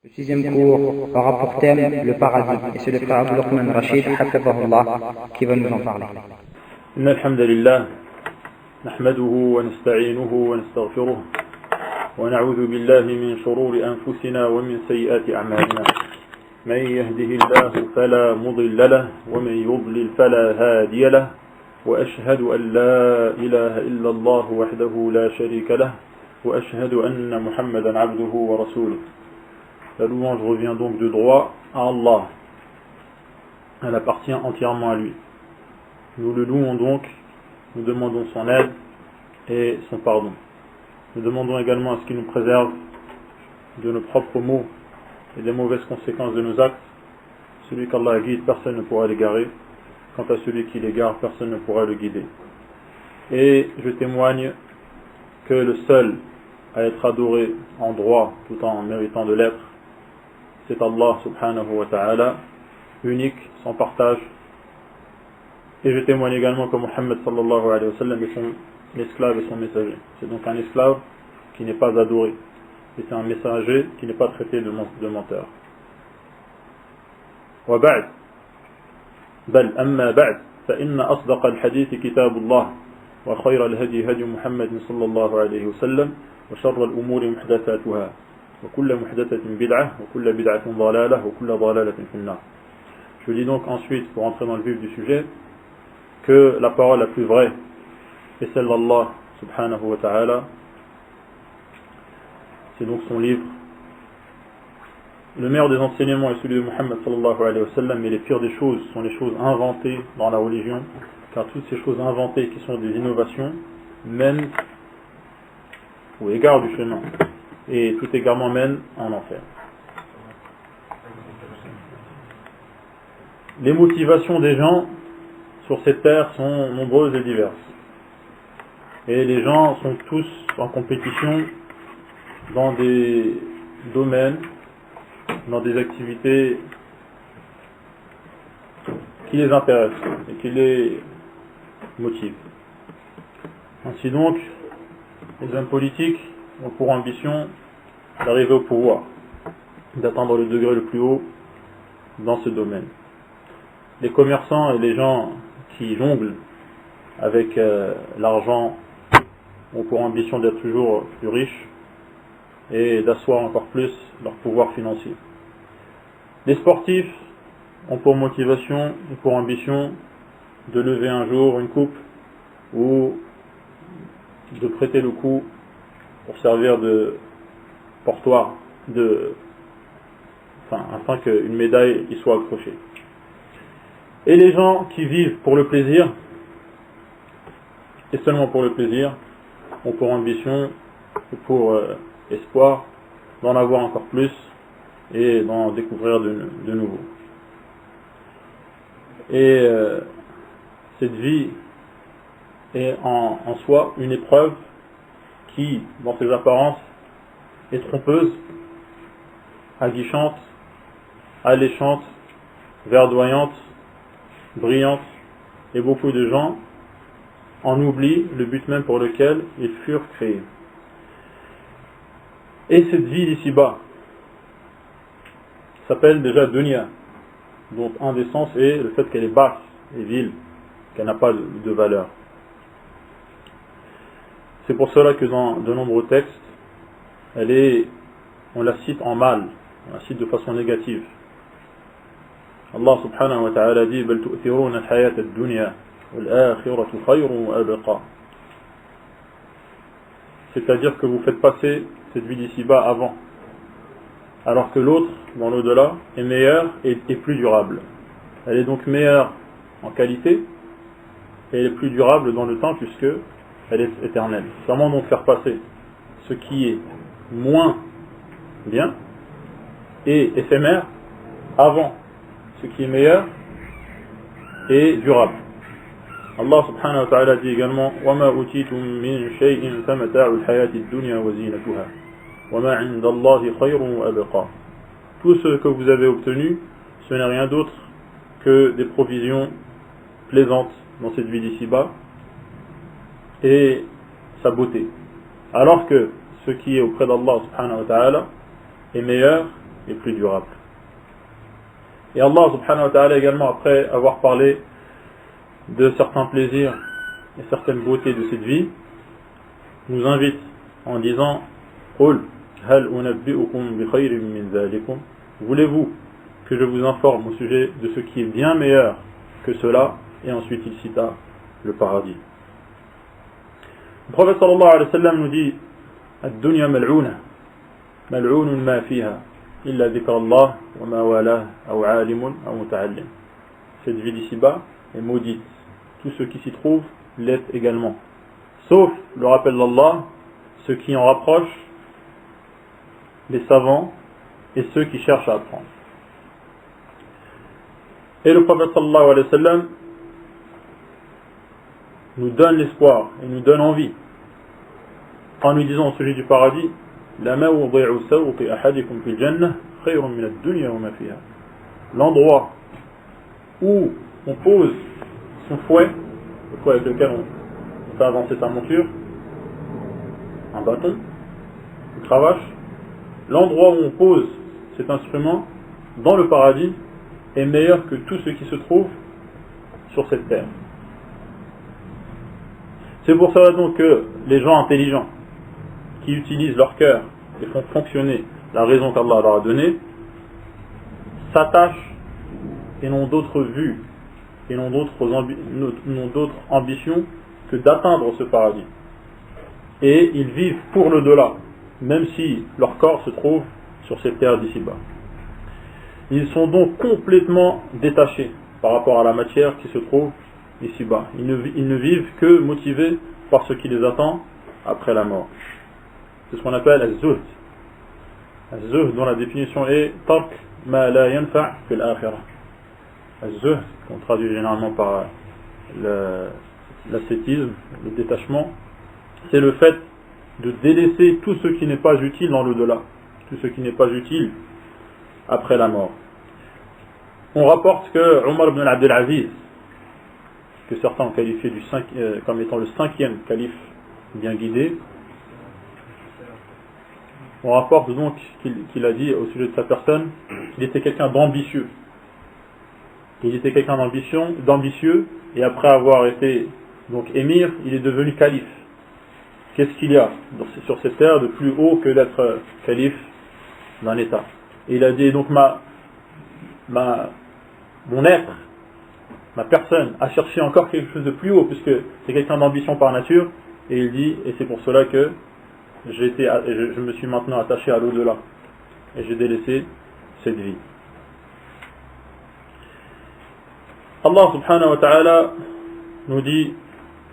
Le sixième cours aura pour thème le paradis, et c'est le frère Luqman Rashid, hafidhahullah, qui va nous en parler. إن الحمد لله نحمده ونستعينه ونستغفره ونعوذ بالله من شرور أنفسنا ومن سيئات أعمالنا من يهده الله فلا مضل له ومن يضلل فلا هادي له وأشهد أن لا إله إلا الله وحده لا شريك له وأشهد أن محمدا عبده ورسوله. La louange revient donc de droit à Allah. Elle appartient entièrement à lui. Nous le louons donc, nous demandons son aide et son pardon. Nous demandons également à ce qu'il nous préserve de nos propres mots et des mauvaises conséquences de nos actes. Celui qu'Allah guide, personne ne pourra l'égarer. Quant à celui qui l'égare, personne ne pourra le guider. Et je témoigne que le seul à être adoré en droit tout en méritant de l'être, c'est Allah subhanahu wa ta'ala, unique, sans partage. Et je témoigne également que Muhammad sallallahu alayhi wa sallam est son esclave et son messager. C'est donc un esclave qui n'est pas adoré. Et c'est un messager qui n'est pas traité de menteur. وبعد بل أما بعد فإن أصدق الحديث كتاب الله وخير الهدي هدي محمد صلى الله عليه وسلم وشر الأمور محدثاتها وكل محدثة بدعة وكل بدعة ضلالة وكل ضلالة في النار. Je dis donc ensuite, pour entrer dans le vif du sujet, que la parole la plus vraie est celle d'Allah subhanahu wa ta'ala. C'est donc son livre. Le meilleur des enseignements est celui de Muhammad sallallahu alayhi wa sallam, mais les pires des choses sont les choses inventées dans la religion, car toutes ces choses inventées qui sont des innovations mènent ou égarent du chemin, et tout égarement mène en enfer. Les motivations des gens sur cette terre sont nombreuses et diverses. Et les gens sont tous en compétition dans des domaines, dans des activités qui les intéressent et qui les motivent. Ainsi donc, les hommes politiques ont pour ambition d'arriver au pouvoir, d'atteindre le degré le plus haut dans ce domaine. Les commerçants et les gens qui jonglent avec l'argent ont pour ambition d'être toujours plus riches et d'asseoir encore plus leur pouvoir financier. Les sportifs ont pour motivation et pour ambition de lever un jour une coupe ou de prêter le coup pour servir de portoir, afin qu'une médaille y soit accrochée. Et les gens qui vivent pour le plaisir, et seulement pour le plaisir, ont pour ambition et pour espoir d'en avoir encore plus et d'en découvrir de nouveau. Et cette vie est en soi une épreuve qui, dans ses apparences, est trompeuse, aguichante, alléchante, verdoyante, brillante, et beaucoup de gens en oublient le but même pour lequel ils furent créés. Et cette vie d'ici-bas s'appelle déjà dunya, dont un des sens est le fait qu'elle est basse et vile, qu'elle n'a pas de valeur. C'est pour cela que dans de nombreux textes, on la cite en mal, on la cite de façon négative. Allah subhanahu wa ta'ala dit بل تؤثرون الحياة الدنيا والآخرة خير وأبقى. C'est-à-dire que vous faites passer cette vie d'ici-bas avant, alors que l'autre, dans l'au-delà, est meilleure et plus durable. Elle est donc meilleure en qualité et elle est plus durable dans le temps puisque elle est éternelle. Comment donc faire passer ce qui est moins bien et éphémère avant ce qui est meilleur et durable. Allah subhanahu wa ta'ala dit également وَمَا أُوتِيتُم مِّن شَيْءٍ فَمَتَاعُ الْحَيَاةِ الدُّنْيَا وَزِينَتُهَا وَمَا عِندَ اللَّهِ خَيْرٌ وَأَبْقَى. Tout ce que vous avez obtenu, ce n'est rien d'autre que des provisions plaisantes dans cette vie d'ici-bas et sa beauté. Alors que ce qui est auprès d'Allah subhanahu wa ta'ala est meilleur et plus durable. Et Allah subhanahu wa ta'ala également, après avoir parlé de certains plaisirs et certaines beautés de cette vie, nous invite en disant قُلْ هَلْ أُنَبِّئُكُمْ بِخَيْرٍ مِّنْ ذَلِكُمْ. Voulez-vous que je vous informe au sujet de ce qui est bien meilleur que cela? Et ensuite il cita le paradis. Le prophète sallallahu alayhi wa sallam nous dit الدنيا ملعونة ملعون ما فيها إلا ذكر الله وما والاه أو عالم أو متعلم. Cette vie d'ici-bas est maudite. Tout ce qui s'y trouve l'est également. Sauf le rappel d'Allah, ceux qui en rapprochent, les savants et ceux qui cherchent à apprendre. Et le prophète sallallahu alayhi wa sallam nous donne l'espoir et nous donne envie en nous disant au sujet du paradis l'endroit où on pose son fouet, le fouet avec lequel on fait avancer sa monture, un bâton, une cravache, l'endroit où on pose cet instrument dans le paradis est meilleur que tout ce qui se trouve sur cette terre. C'est pour cela donc que les gens intelligents qui utilisent leur cœur et font fonctionner la raison qu'Allah leur a donnée s'attachent et n'ont d'autres vues et n'ont d'autres ambitions que d'atteindre ce paradis. Et ils vivent pour le delà, même si leur corps se trouve sur cette terre d'ici-bas. Ils sont donc complètement détachés par rapport à la matière qui se trouve ici-bas. Ils ne vivent que motivés par ce qui les attend après la mort. C'est ce qu'on appelle az-zuhd. Az-zuhd dont la définition est tark ma la yanfa' fil akhirah. Az-zuhd, qu'on traduit généralement par l'ascétisme, le détachement, c'est le fait de délaisser tout ce qui n'est pas utile dans l'au-delà, tout ce qui n'est pas utile après la mort. On rapporte que Omar ibn Abdel Aziz, que certains ont qualifié comme étant le 5e calife bien guidé, on rapporte donc qu'il a dit au sujet de sa personne qu'il était quelqu'un d'ambitieux. Il était quelqu'un d'ambitieux, et après avoir été donc émir, il est devenu calife. Qu'est-ce qu'il y a sur cette terre de plus haut que d'être calife d'un État? Et il a dit donc mon être, ma personne a cherché encore quelque chose de plus haut, puisque c'est quelqu'un d'ambition par nature, et il dit, et c'est pour cela que je me suis maintenant attaché à l'au-delà, et j'ai délaissé cette vie. Allah subhanahu wa ta'ala nous dit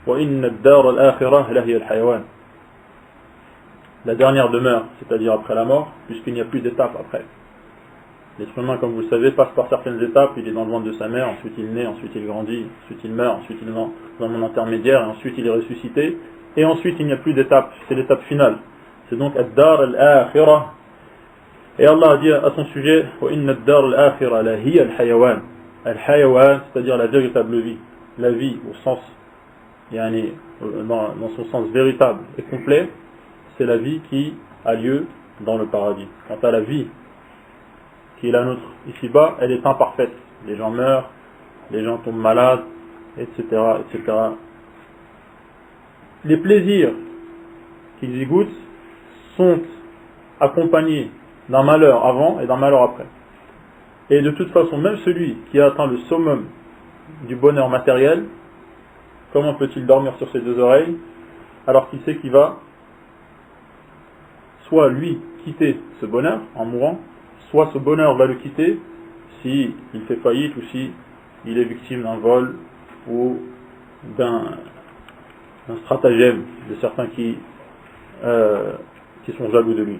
وَإِنَّ الدَّارَ الْآخِرَةَ لَهِيَ الْحَيَوَانِ. La dernière demeure, c'est-à-dire après la mort, puisqu'il n'y a plus d'étape après. L'être humain, comme vous le savez, passe par certaines étapes. Il est dans le ventre de sa mère, ensuite il naît, ensuite il grandit, ensuite il meurt, ensuite il est dans un monde intermédiaire, et ensuite il est ressuscité, et ensuite il n'y a plus d'étape, c'est l'étape finale. C'est donc ad-dar al-akhirah. Et Allah a dit à son sujet وَإِنَّ الدَّارَ الْآخِرَةَ لَهِيَ الْحَيَوَانِ. Al-hayawan, c'est-à-dire la véritable vie. La vie au sens, dans son sens véritable et complet, c'est la vie qui a lieu dans le paradis. Quant à la vie qui est la nôtre ici-bas, elle est imparfaite. Les gens meurent, les gens tombent malades, etc., etc. Les plaisirs qu'ils y goûtent sont accompagnés d'un malheur avant et d'un malheur après. Et de toute façon, même celui qui a atteint le summum du bonheur matériel, comment peut-il dormir sur ses deux oreilles alors qu'il sait qu'il va soit lui quitter ce bonheur en mourant, soit ce bonheur va le quitter si il fait faillite ou si il est victime d'un vol ou d'un stratagème de certains qui sont jaloux de lui.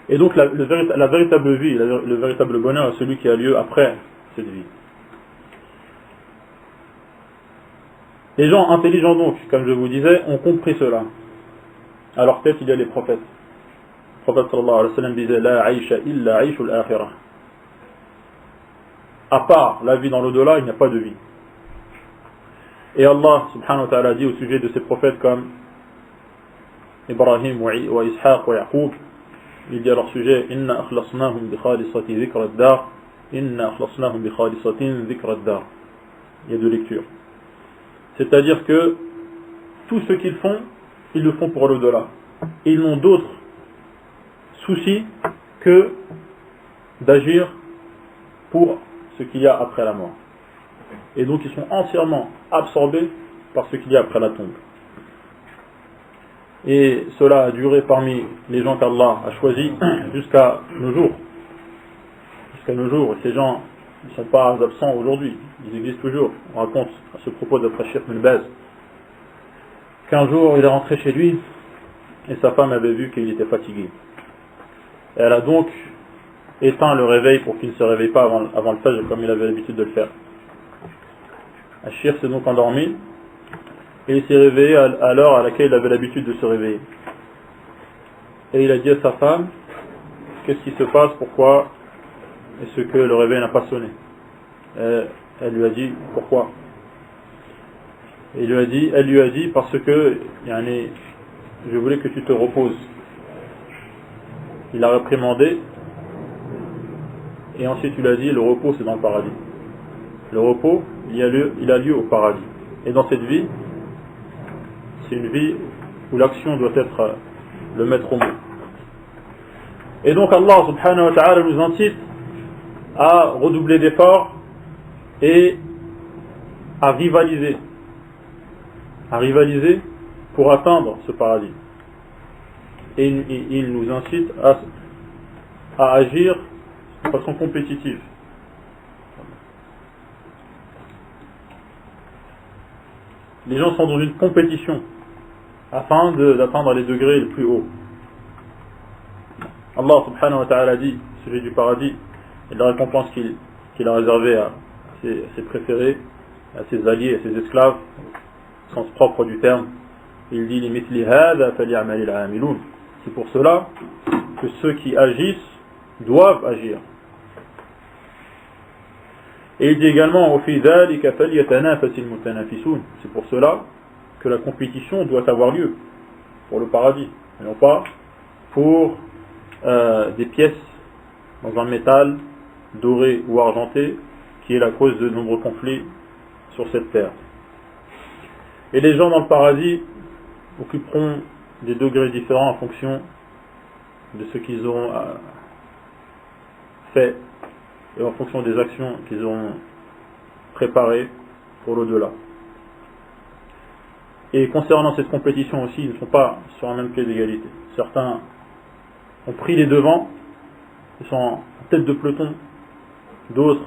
Et donc la véritable vie, le véritable bonheur est celui qui a lieu après cette vie. Les gens intelligents donc, comme je vous disais, ont compris cela. À leur tête, il y a les prophètes. Le prophète sallallahu alayhi wa sallam disait La aïcha illa aïshul akhirah. À part la vie dans l'au-delà, il n'y a pas de vie. Et Allah subhanahu wa ta'ala dit au sujet de ces prophètes comme Ibrahim wa Ishaq wa Yaqub, il dit à leur sujet Inna akhlasnahum bi khalisati dhikra ad-dar, Inna akhlasnahum bi khalisatin dhikra ad-dar. Il y a deux lectures. C'est-à-dire que tout ce qu'ils font, ils le font pour l'au-delà. Ils n'ont d'autre souci que d'agir pour ce qu'il y a après la mort. Et donc ils sont entièrement absorbés par ce qu'il y a après la tombe. Et cela a duré parmi les gens qu'Allah a choisis jusqu'à nos jours. Jusqu'à nos jours. Et ces gens ne sont pas absents aujourd'hui. Ils existent toujours. On raconte à ce propos d'après Cheikh Ibn Baz qu'un jour il est rentré chez lui et sa femme avait vu qu'il était fatigué. Et elle a donc éteint le réveil pour qu'il ne se réveille pas avant le fajr comme il avait l'habitude de le faire. Achir s'est donc endormi et il s'est réveillé à l'heure à laquelle il avait l'habitude de se réveiller. Et il a dit à sa femme, qu'est-ce qui se passe, pourquoi est-ce que le réveil n'a pas sonné? Elle lui a dit, pourquoi? Et elle lui a dit, parce que je voulais que tu te reposes. Il a réprimandé et ensuite il a dit, le repos c'est dans le paradis. Le repos, il a lieu au paradis. Et dans cette vie, c'est une vie où l'action doit être le maître mot. Et donc Allah subhanahu wa ta'ala nous incite à redoubler d'efforts et à rivaliser pour atteindre ce paradis. Et il nous incite à agir de façon compétitive. Les gens sont dans une compétition afin d'atteindre les degrés les plus hauts. Allah subhanahu wa ta'ala dit, sujet du paradis, et la récompense qu'il a réservée à ses préférés, à ses alliés, à ses esclaves, au sens propre du terme. Il dit لِمِثْلِ هَذَا فَلْيَعْمَلِ الْعَامِلُونَ. C'est pour cela que ceux qui agissent doivent agir. Et il dit également وَفِي ذَلِكَ فَلْيَتَنَافَسِ الْمُتَنَافِسُونَ. C'est pour cela que la compétition doit avoir lieu pour le paradis, et non pas pour des pièces dans un métal doré ou argenté qui est la cause de nombreux conflits sur cette terre. Et les gens dans le paradis occuperont des degrés différents en fonction de ce qu'ils auront fait et en fonction des actions qu'ils auront préparées pour l'au-delà. Et concernant cette compétition aussi, ils ne sont pas sur un même pied d'égalité. Certains ont pris les devants, ils sont en tête de peloton, d'autres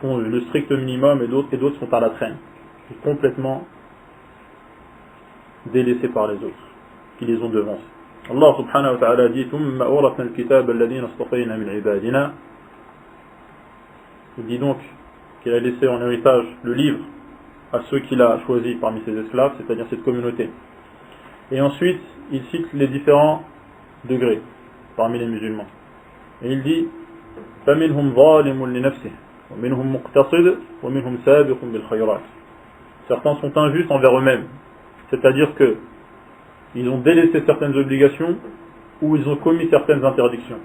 font le strict minimum et d'autres sont à la traîne, complètement délaissés par les autres, qui les ont devancés. Allah subhanahu wa ta'ala dit ثُمَّ أَوْرَثْنَا الْكِتَابَ الَّذِينَ اصْطَفَيْنَا مِنْ عِبَادِنَا. Il dit donc qu'il a laissé en héritage le livre à ceux qu'il a choisis parmi ses esclaves, c'est-à-dire cette communauté. Et ensuite, il cite les différents degrés parmi les musulmans. Et il dit فَمِنْهُمْ ظَالِمٌ لِنَفْسِهِ وَمِنْهُمْ مُقْتَصِدٌ وَمِنْهُمْ سَابِقٌ بِالْخَيْرَاتِ. Certains sont injustes envers eux-mêmes, c'est-à-dire que ils ont délaissé certaines obligations ou ils ont commis certaines interdictions.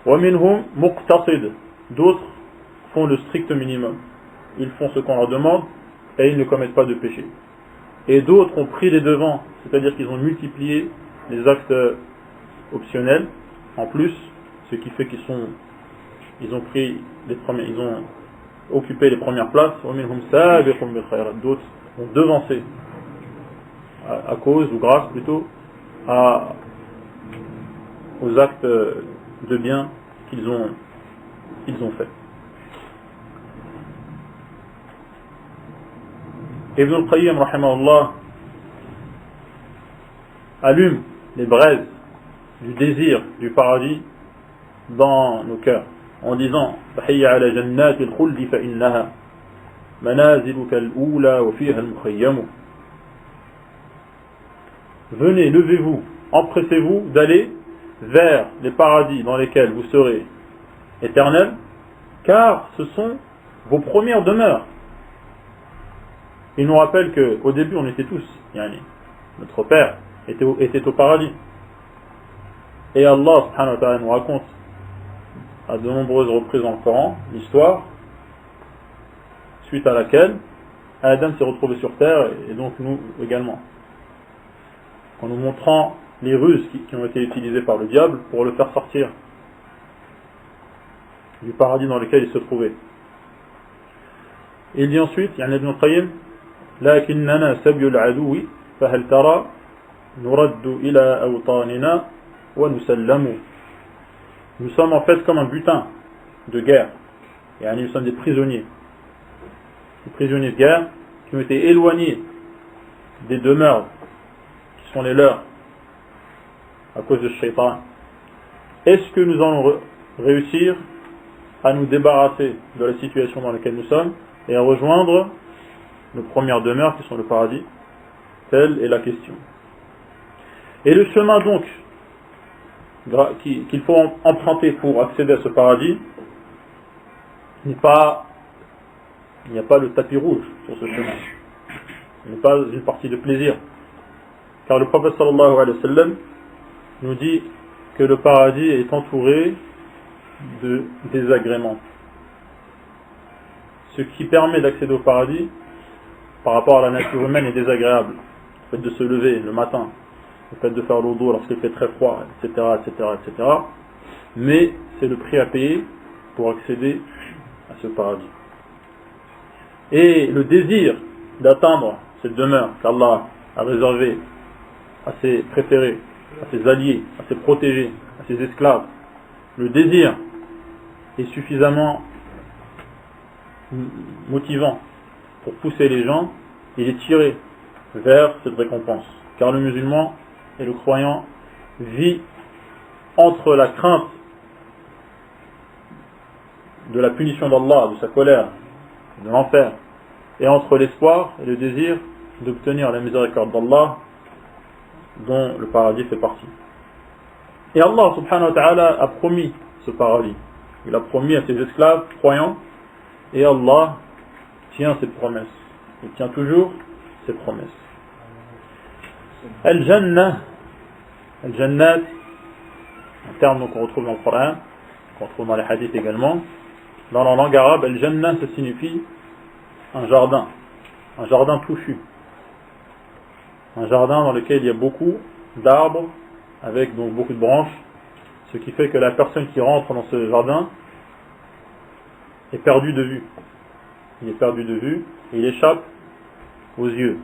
وَمِنْهُمْ مُقْتَصِدٌ. D'autres font le strict minimum. Ils font ce qu'on leur demande et ils ne commettent pas de péché. Et d'autres ont pris les devants, c'est-à-dire qu'ils ont multiplié les actes optionnels en plus, ce qui fait ils ont occupé les premières places. D'autres ont devancé à cause ou grâce plutôt aux actes de bien qu'ils ont fait. Ibn al-Qayyim rahimahullah allume les braises du désir du paradis dans nos cœurs en disant فَحِيَّ عَلَى جَنَّاتِ الْخُلْدِ فَإِنَّهَا مَنَازِلُكَ الْأُولَى وَفِيهَا الْمُخَيَّمُ. Venez, levez-vous, empressez-vous d'aller vers les paradis dans lesquels vous serez éternels, car ce sont vos premières demeures. Il nous rappelle qu'au début on était tous, notre père était au paradis. Et Allah subhanahu wa ta'ala nous raconte à de nombreuses reprises dans le Coran l'histoire suite à laquelle Adam s'est retrouvé sur terre et donc nous également, en nous montrant les ruses qui ont été utilisées par le diable pour le faire sortir du paradis dans lequel il se trouvait. Et il dit ensuite, يعني ابن القيم لكننا سبي العدو فهل ترى نرد إلى أوطاننا ونسلم. Nous sommes en fait comme un butin de guerre, et nous sommes des prisonniers de guerre qui ont été éloignés des demeures qui sont les leurs à cause de shaitan. Est-ce que nous allons réussir à nous débarrasser de la situation dans laquelle nous sommes et à rejoindre nos premières demeures qui sont le paradis? Telle est la question. Et le chemin donc qu'il faut emprunter pour accéder à ce paradis, il n'y a pas le tapis rouge sur ce chemin. Il n'est pas une partie de plaisir. Car le prophète sallallahu alayhi wa sallam nous dit que le paradis est entouré de désagréments. Ce qui permet d'accéder au paradis par rapport à la nature humaine est désagréable. Le fait de se lever le matin, le fait de faire l'odo lorsqu'il fait très froid, etc., etc., etc. Mais c'est le prix à payer pour accéder à ce paradis. Et le désir d'atteindre cette demeure qu'Allah a réservée à ses préférés, à ses alliés, à ses protégés, à ses esclaves, le désir est suffisamment motivant pour pousser les gens et les tirer vers cette récompense. Car le musulman et le croyant vit entre la crainte de la punition d'Allah, de sa colère, de l'enfer, et entre l'espoir et le désir d'obtenir la miséricorde d'Allah dont le paradis fait partie. Et Allah subhanahu wa ta'ala a promis ce paradis. Il a promis à ses esclaves croyants, et Allah tient ses promesses. Il tient toujours ses promesses. Al-Jannah, Al-Jannat, un terme qu'on retrouve dans le Coran, qu'on retrouve dans les hadiths également. Dans la langue arabe, Al-Jannah, ça signifie un jardin touffu. Un jardin dans lequel il y a beaucoup d'arbres, avec donc beaucoup de branches, ce qui fait que la personne qui rentre dans ce jardin est perdue de vue. Il est perdu de vue et il échappe aux yeux.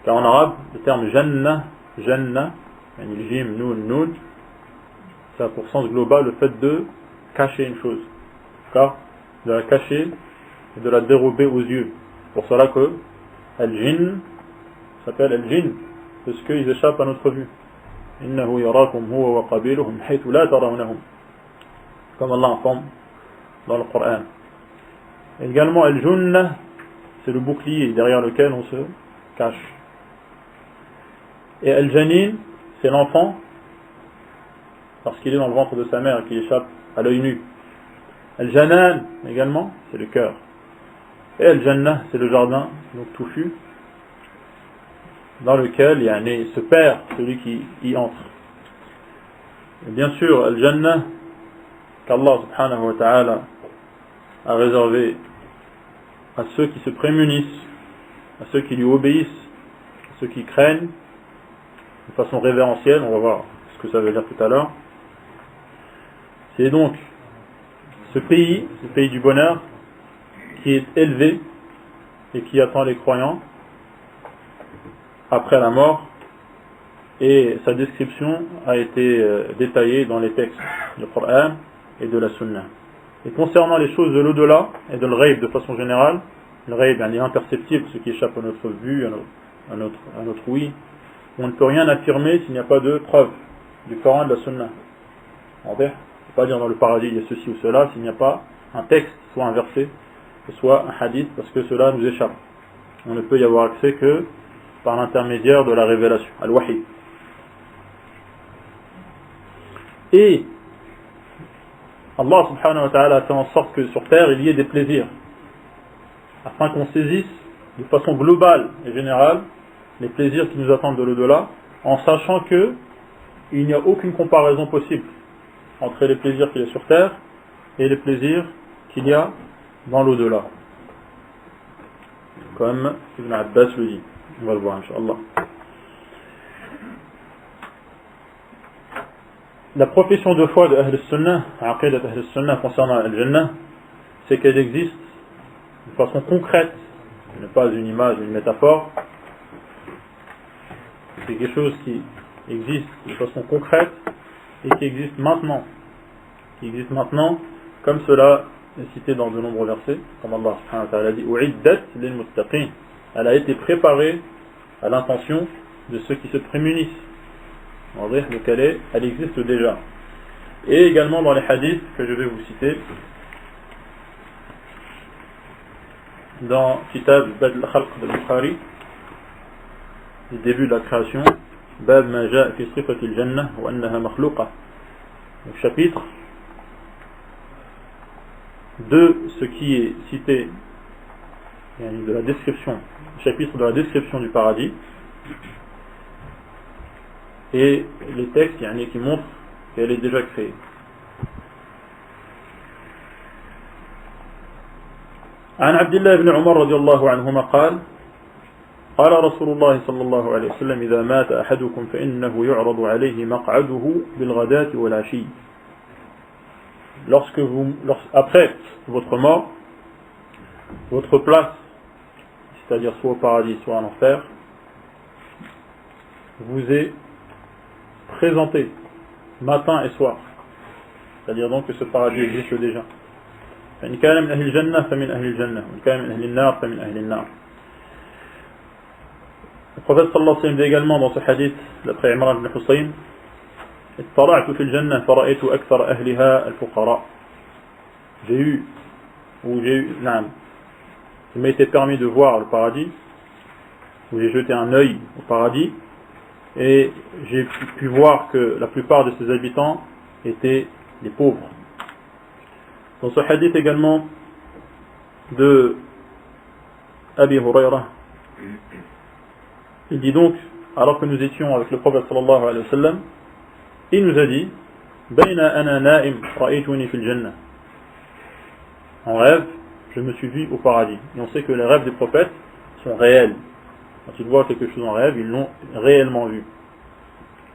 Car en arabe, le terme Jannah, yani jim, nun, ça a pour sens global le fait de cacher une chose. Car de la cacher et de la dérober aux yeux. C'est pour cela que Al-Jinn s'appelle Al-Jinn, parce qu'ils échappent à notre vue. Innahu yarakum huwa wa qabiluhum haythu la tarawnahum. Comme Allah informe dans le Coran. Également Al-Junnah, c'est le bouclier derrière lequel on se cache. Et Al-Janin, c'est l'enfant lorsqu'il est dans le ventre de sa mère et qu'il échappe à l'œil nu. Al-Janan également, c'est le cœur. Et Al-Jannah, c'est le jardin donc touffu dans lequel se perd celui qui y entre. Et bien sûr, Al-Jannah qu'Allah subhanahu wa ta'ala a réservé à ceux qui se prémunissent, à ceux qui lui obéissent, à ceux qui craignent de façon révérentielle. On va voir ce que ça veut dire tout à l'heure. C'est donc ce pays du bonheur qui est élevé et qui attend les croyants après la mort, et sa description a été détaillée dans les textes du Coran et de la Sunna. Et concernant les choses de l'au-delà et de l'ghaib de façon générale, le ghaib est imperceptible, ce qui échappe à notre vue, à notre ouïe, on ne peut rien affirmer s'il n'y a pas de preuve du Coran et de la Sunna. On ne peut pas dire dans le paradis il y a ceci ou cela s'il n'y a pas un texte, soit un verset, soit un hadith, parce que cela nous échappe. On ne peut y avoir accès que par l'intermédiaire de la révélation, al-wahi. Et Allah subhanahu wa ta'ala a fait en sorte que sur terre il y ait des plaisirs, afin qu'on saisisse de façon globale et générale les plaisirs qui nous attendent de l'au-delà, en sachant que il n'y a aucune comparaison possible entre les plaisirs qu'il y a sur terre et les plaisirs qu'il y a dans l'au-delà. Comme Ibn Abbas le dit. On va le voir, Inch'Allah. La profession de foi de Ahl Sunnah, Aqidat Ahl Sunnah concernant Al-Jannah, c'est qu'elle existe de façon concrète, ce n'est pas une image, une métaphore. C'est quelque chose qui existe de façon concrète et qui existe maintenant. Qui existe maintenant, comme cela est cité dans de nombreux versets, comme Allah subhanahu wa ta'ala dit, U'iddat lil muttaqin. Elle a été préparée à l'intention de ceux qui se prémunissent. Donc elle existe déjà. Et également dans les hadiths que je vais vous citer, dans Kitab Bad al-Khalq de Bukhari, le début de la création, Bab ma ja'a fi sifati al-jannah wa annaha makhluqa. Le chapitre de ce qui est cité, de la description, le chapitre de la description du paradis, et les textes qui montrent qu'elle est déjà créée. عن عبد الله بن عمر رضي الله عنهما قال قال رسول الله صلى الله عليه وسلم إذا مات أحدكم فإنه يعرض عليه مقعده بالغداة والعشي. Après votre mort, votre place, c'est-à-dire soit au paradis, soit en enfer, vous est présenté matin et soir. C'est-à-dire donc que ce paradis existe déjà. فإن كان من أهل الجنة فمن أهل الجنة وإن كان من أهل النار فمن أهل النار. Le prophète sallallahu alayhi wa sallam dit également dans ce hadith d'après Imran ibn Hussein, اطلعت في الجنة فرأيت أكثر أهلها الفقراء. Il m'a été permis de voir le paradis, où j'ai jeté un œil au paradis, et j'ai pu voir que la plupart de ses habitants étaient les pauvres. Dans ce hadith également de Abi Huraira, il dit donc, alors que nous étions avec le prophète sallallahu alayhi wa sallam, il nous a dit, Bayna ana na'im ra'aytuni fil jannah. En rêve, je me suis vu au paradis. Et on sait que les rêves des prophètes sont réels. Quand ils voient quelque chose en rêve, ils l'ont réellement vu.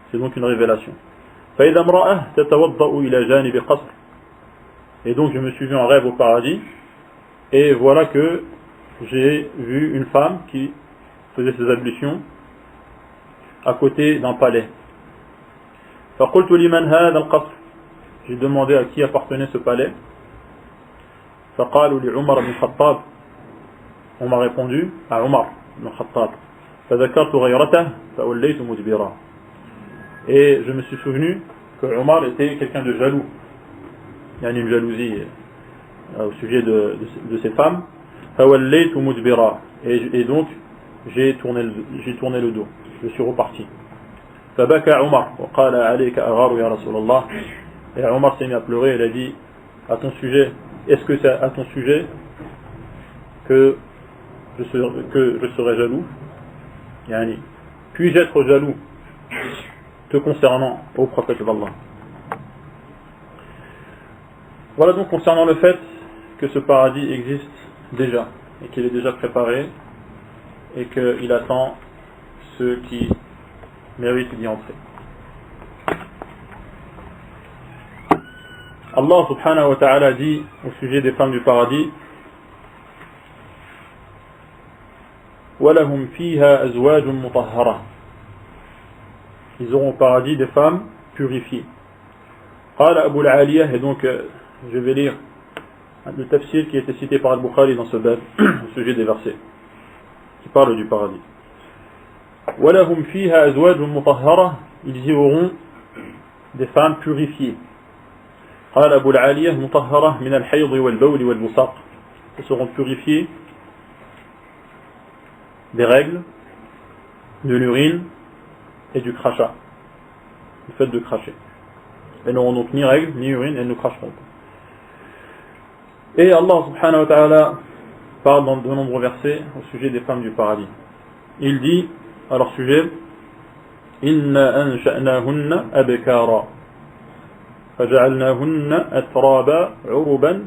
C'est donc une révélation. فإذا امرأة تتوضأ إلى جانب قصر. Et donc je me suis vu en rêve au paradis, et voilà que j'ai vu une femme qui faisait ses ablutions à côté d'un palais. فقلت لمن هذا القصر. J'ai demandé à qui appartenait ce palais. فقالوا لعمر بن الخطاب. On m'a répondu à Omar ibn Khattab. فذكرت غيرته فوليت مدبرا. Et je me suis souvenu que Omar était quelqu'un de jaloux. Il y a une jalousie au sujet de ces femmes. فوليت مدبرا. Et donc j'ai tourné le dos. Je suis reparti. فبكى عمر وقال عليك أغار يا رسول الله. Et Omar s'est mis à pleurer. Il a dit, à ton sujet, est-ce que c'est à ton sujet que je serai jaloux? Yani, puis-je être jaloux te concernant au prophète d'Allah? Voilà donc concernant le fait que ce paradis existe déjà et qu'il est déjà préparé et qu'il attend ceux qui méritent d'y entrer. Allah subhanahu wa ta'ala dit au sujet des femmes du paradis, وَلَهُمْ فِيهَا أَزْوَاجٌ مُطَهَّرَةٌ. Ils auront au paradis des femmes purifiées. قال أبو العالية, et donc je vais lire le tafsir qui a été cité par Al-Bukhari dans ce bab au sujet des versets qui parle du paradis. وَلَهُمْ فِيهَا أَزْوَاجٌ مُطَهَّرَةٌ. Ils y auront des femmes purifiées. قال أبو العالية مطهرة من الحيض والبول والبصاق. Elles seront purifiées des règles, de l'urine et du crachat, le fait de cracher. Elles n'auront donc ni règles, ni urine, elles ne cracheront pas. Et Allah subhanahu wa ta'ala parle dans de nombreux versets au sujet des femmes du paradis. Il dit à leur sujet, إنا أنشأناهن أبكارا فجعلناهن أترابا عربا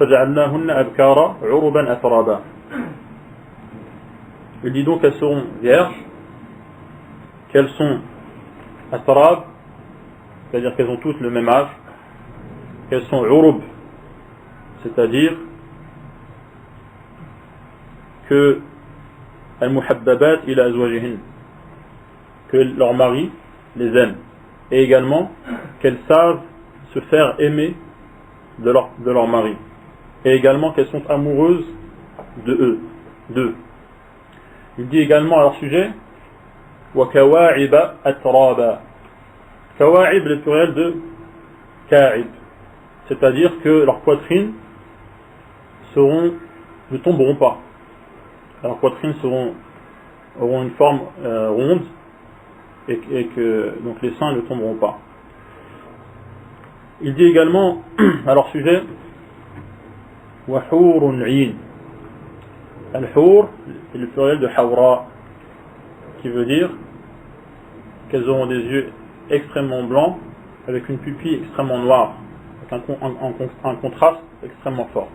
فجعلناهن أبكارا عربا أترابا. Il dit donc qu'elles seront vierges, qu'elles sont atrab, c'est-à-dire qu'elles ont toutes le même âge, qu'elles sont urub, c'est-à-dire que al-muhabbabat ila azwajihin, que leur mari les aime, et également qu'elles savent se faire aimer de leur mari, et également qu'elles sont amoureuses d'eux. Il dit également à leur sujet wa kawa'iba atraba. Kawa'ib, le pluriel de ka'ib, c'est-à-dire que leurs poitrines ne tomberont pas. Leurs poitrines auront une forme ronde et que donc les seins ne tomberont pas. Il dit également à leur sujet wa hurun 'ayn. Al-hur, c'est le pluriel de hawra, qui veut dire qu'elles auront des yeux extrêmement blancs avec une pupille extrêmement noire, avec un contraste extrêmement fort.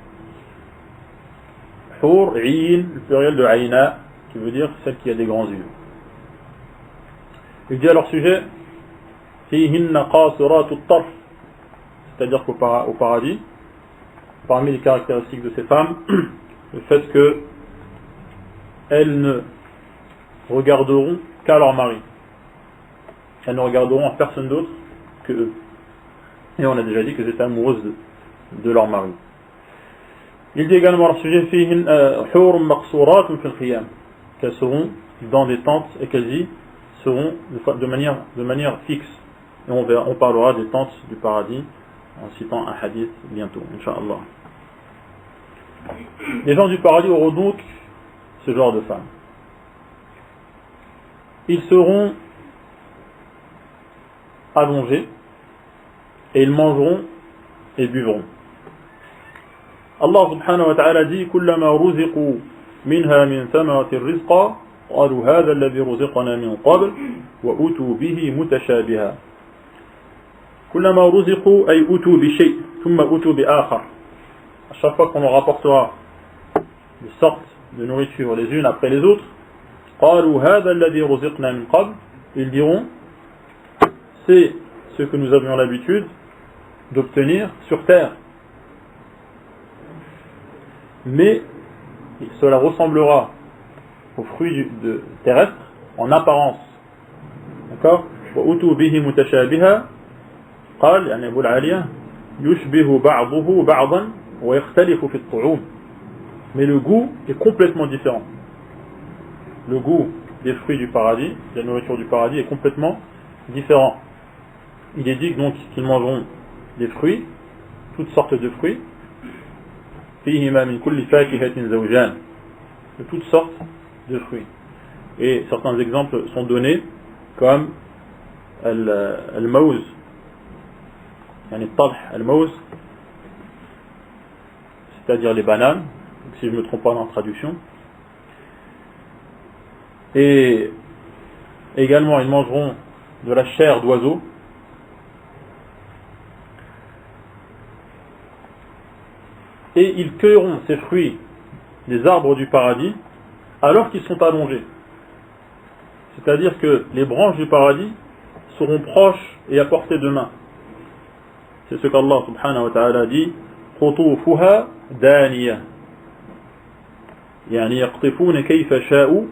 Hur 'ayn, le pluriel de 'ayna, qui veut dire celle qui a des grands yeux. Il dit à leur sujet fihinna qasiratut tarf, c'est-à-dire qu'au paradis, parmi les caractéristiques de ces femmes, le fait que elles ne regarderont qu'à leur mari. Elles ne regarderont à personne d'autre que eux. Et on a déjà dit qu'elles étaient amoureuses de leur mari. Il dit également à leur sujet qu'elles seront dans des tentes et qu'elles y seront de manière fixe. Et on parlera des tentes du paradis en citant un hadith bientôt, Inch'Allah. Les gens du paradis auront donc ce genre de femmes. Ils seront allongés et ils mangeront et buvront. Allah subhanahu wa ta'ala dit كلما رزقوا منها من ثمرة الرزق قالوا هذا الذي رزقنا من قبل وأتوا به متشابها. كلما رزقوا أي أتوا بشيء ثم أتوا بآخر. À chaque fois qu'on leur rapportera des sortes de nourriture les unes après les autres, قالوا هذا الذي رزقنا من قبل, ils diront c'est ce que nous avions l'habitude d'obtenir sur terre. Mais cela ressemblera aux fruits terrestres en apparence. D'accord? وَأُتُوا بِهِ مُتَشَابِهًا قال يعني أبو العالية يشبه بعضه بعضا ويختلف في الطعوم. Mais le goût est complètement différent. Le goût des fruits du paradis, de la nourriture du paradis est complètement différent. Il est dit donc qu'ils mangeront des fruits, toutes sortes de fruits, فيهما من كل فاكهة زوجان, de toutes sortes de fruits. Et certains exemples sont donnés comme al-mawz, yani al-talh, al-mawz, c'est-à-dire les bananes, si je ne me trompe pas dans la traduction. Et également ils mangeront de la chair d'oiseaux. Et ils cueilleront ces fruits des arbres du paradis alors qu'ils sont allongés. C'est-à-dire que les branches du paradis seront proches et à portée de main. C'est ce qu'Allah subhanahu wa ta'ala dit قُطُوفُهَا دَانِيَةٌ يعني يقطفون كيف شاءوا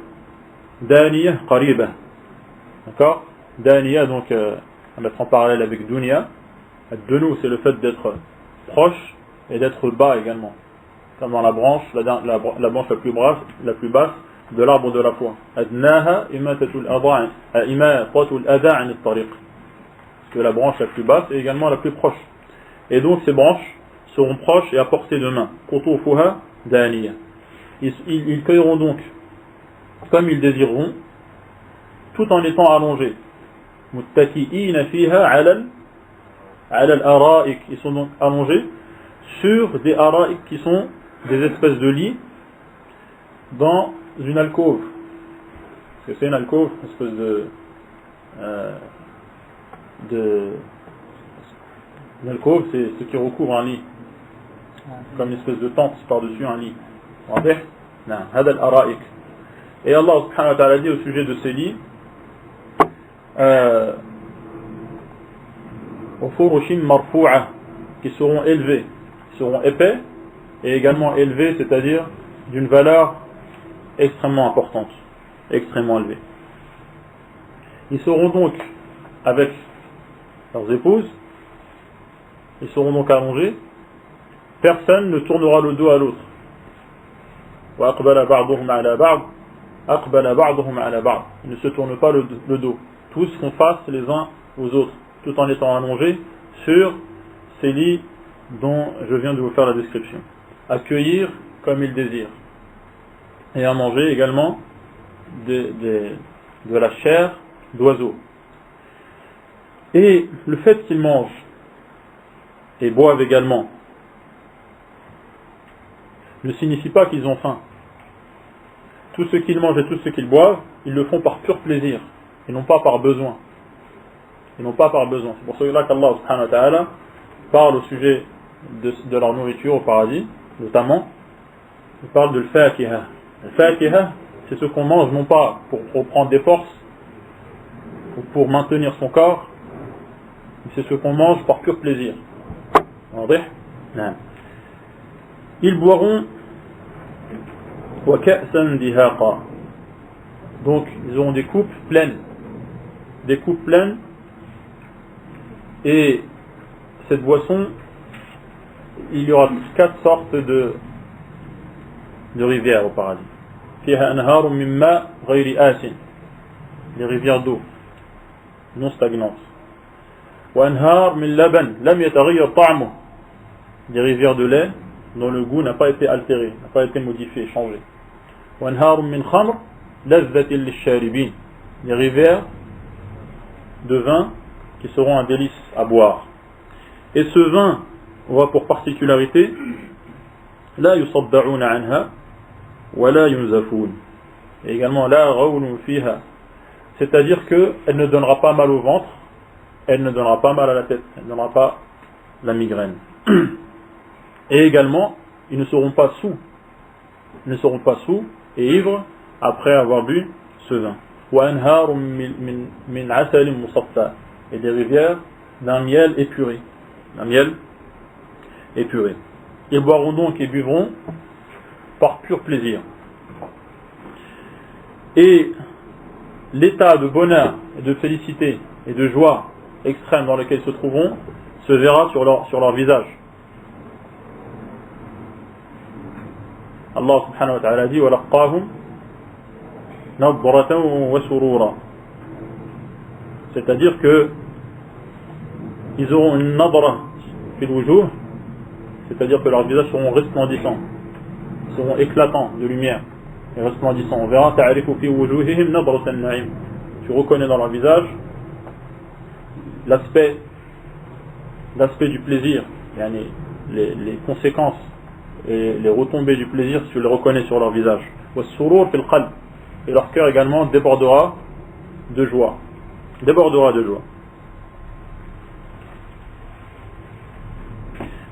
دانية قريبة. D'accord? Daniya, donc à mettre en parallèle avec Dunya. Ad-Dunu, c'est le fait d'être proche et d'être bas également, comme dans la branche, la branche la plus basse de l'arbre de la foi. Adnaha imatatul adha an at-tariq, que la branche la plus basse est également la plus proche. Et donc ces branches seront proches et à portée de main. Qutufuha daniya. Ils cueilleront donc comme ils désireront, tout en étant allongés. Muttaki'ina fiha ala al-ara'ik. Ils sont donc allongés sur des ara'ik qui sont des espèces de lits dans une alcôve. Parce que c'est une alcôve, une espèce l'alcôve, c'est ce qui recouvre un lit, comme une espèce de tente par-dessus un lit. Et Allah subhanahu wa ta'ala dit au sujet de ces lits, qui seront élevés, qui seront épais et également élevés, c'est-à-dire d'une valeur extrêmement importante, extrêmement élevée. Ils seront donc avec leurs épouses, ils seront donc allongés, personne ne tournera le dos à l'autre. Ils ne se tournent pas le dos. Tous font face les uns aux autres, tout en étant allongés sur ces lits dont je viens de vous faire la description. Accueillir comme ils désirent. Et à manger également de la chair d'oiseaux. Et le fait qu'ils mangent et boivent également ne signifie pas qu'ils ont faim. Tout ce qu'ils mangent et tout ce qu'ils boivent, ils le font par pur plaisir et non pas par besoin. Ils n'ont pas par besoin. C'est pour cela qu'Allah subhanahu wa ta'ala parle au sujet de leur nourriture au paradis, notamment, il parle de l'fakiha. L'fakiha, c'est ce qu'on mange non pas pour prendre des forces ou pour maintenir son corps, mais c'est ce qu'on mange par pur plaisir. Ils boiront donc ils auront des coupes pleines, et cette boisson, il y aura 4 sortes de rivières au paradis. Les rivières d'eau non stagnantes. Des rivières de lait dont le goût n'a pas été altéré, n'a pas été modifié, changé. Des rivières de vin qui seront un délice à boire. Et ce vin aura pour particularité la yusaddauna anha wa la yunzafun. Et également la ghawlun fiha. C'est-à-dire qu'elle ne donnera pas mal au ventre, elle ne donnera pas mal à la tête, elle ne donnera pas la migraine. Et également, ils ne seront pas saouls et ivres après avoir bu ce vin. Et des rivières d'un miel épuré. Ils boiront donc et buvront par pur plaisir. Et l'état de bonheur et de félicité et de joie extrême dans lequel ils se trouveront se verra sur leur visage. Allah subhanahu wa ta'ala dit وَلَقَّاهُمْ نَضْرَةً وَسُرُورًا. C'est-à-dire que ils auront une nadra fil wujuh, c'est-à-dire que leurs visages seront resplendissants, seront éclatants de lumière et resplendissants. On verra ta'arifu fi wujuhihim nadratan na'im. Tu reconnais dans leur visage l'aspect du plaisir, les conséquences et les retombées du plaisir, tu les reconnais sur leur visage. Et leur cœur également débordera de joie.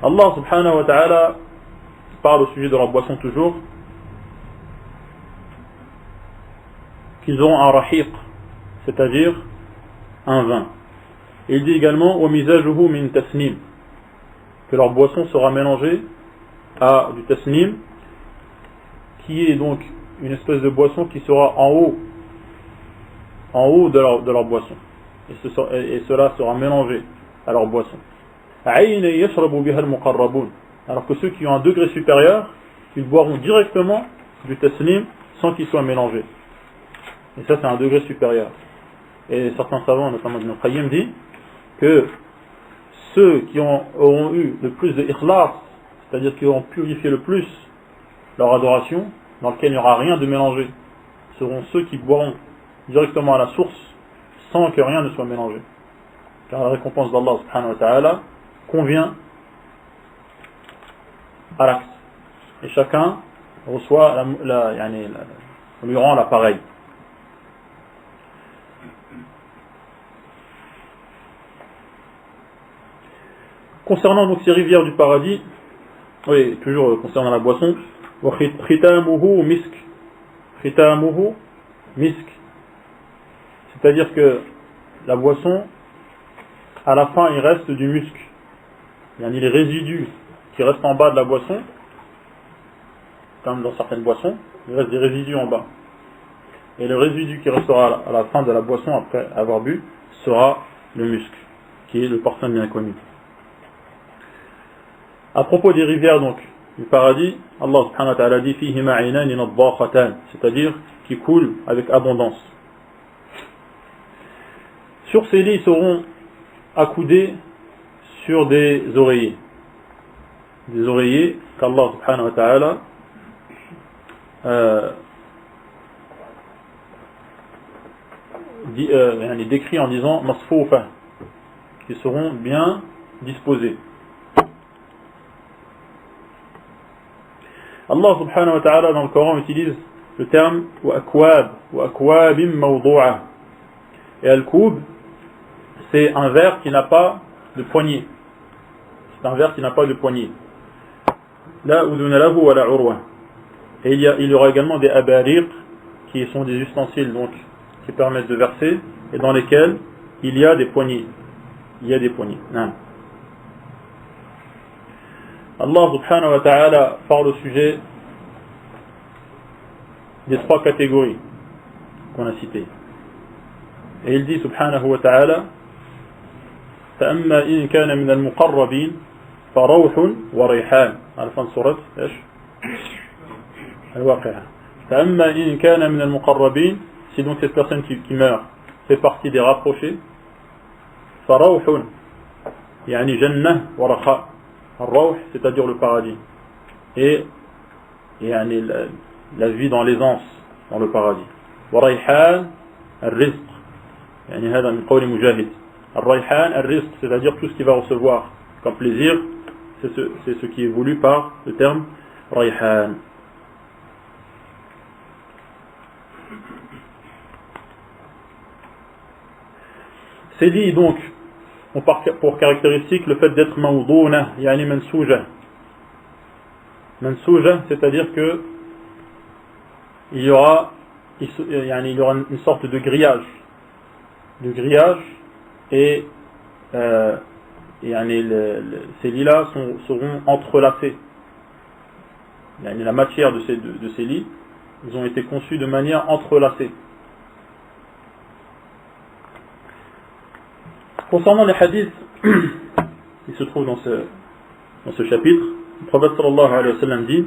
Allah subhanahu wa ta'ala parle au sujet de leur boisson toujours qu'ils auront un rahiq, c'est-à-dire un vin. Et il dit également وَمِزَاجُهُ مِنْ تَسْنِيم, que leur boisson sera mélangée à du tasnim, qui est donc une espèce de boisson qui sera en haut de leur boisson, et cela sera mélangé à leur boisson. Alors que ceux qui ont un degré supérieur, ils boiront directement du tasnim sans qu'il soit mélangé. Et ça, c'est un degré supérieur. Et certains savants, notamment Ibn Qayyim, dit que ceux qui auront eu le plus de ikhlas, c'est-à-dire qui auront purifié le plus leur adoration, dans lequel il n'y aura rien de mélangé, seront ceux qui boiront directement à la source sans que rien ne soit mélangé. Car la récompense d'Allah subhanahu wa ta'ala convient à l'axe. Et chacun reçoit on lui rend l'appareil. Concernant donc ces rivières du paradis, oui, toujours concernant la boisson, khitamuhu misk. Khitamuhu misk. C'est-à-dire que la boisson, à la fin, il reste du musc. Il y a les résidus qui restent en bas de la boisson, comme dans certaines boissons, il reste des résidus en bas. Et le résidu qui restera à la fin de la boisson, après avoir bu, sera le musc, qui est le parfum bien connu. À propos des rivières donc du paradis, Allah subhanahu wa ta'ala dit fihima aynani naddakhatan, c'est-à-dire qui coulent avec abondance. Sur ces lits, ils seront accoudés sur des oreillers. Des oreillers qu'Allah subhanahu wa ta'ala décrit en disant masfoufa, qui seront bien disposés. Allah subhanahu wa ta'ala dans le Coran utilise le terme wa akwabim mawdu'a. Et al-koub, c'est un verre qui n'a pas de poignée. C'est un verre qui n'a pas de poignée. La uduna lahu wa la urwa. Et il y aura également des abariq, qui sont des ustensiles donc qui permettent de verser et dans lesquels il y a des poignées. Il y a des poignées. Non. Allah subhanahu wa ta'ala parle au sujet des trois catégories qu'on a citées. Et il dit subhanahu wa ta'ala فأما إن كان من المقربين فروح وريحان على فن سورة إيش الواقعة فأما إن كان من المقربين si donc cette personne qui meurt fait partie des rapprochés فروح يعني جنة ورخاء الروح c'est-à-dire le paradis et يعني la vie dans l'aisance dans le paradis وريحان الرزق يعني هذا من قول مجاهد الريحان الرزق c'est-à-dire tout ce qu'il va recevoir comme plaisir c'est ce qui est voulu par le terme rayhan. C'est dit donc pour caractéristique le fait d'être mawdouna yani mansouja. Mansouja c'est-à-dire que il y aura une sorte de grillage et ces lits-là seront entrelacés. La matière de ces lits, ils ont été conçus de manière entrelacée. Concernant les hadiths qui se trouvent dans ce chapitre, le prophète sallallahu alayhi wa sallam dit,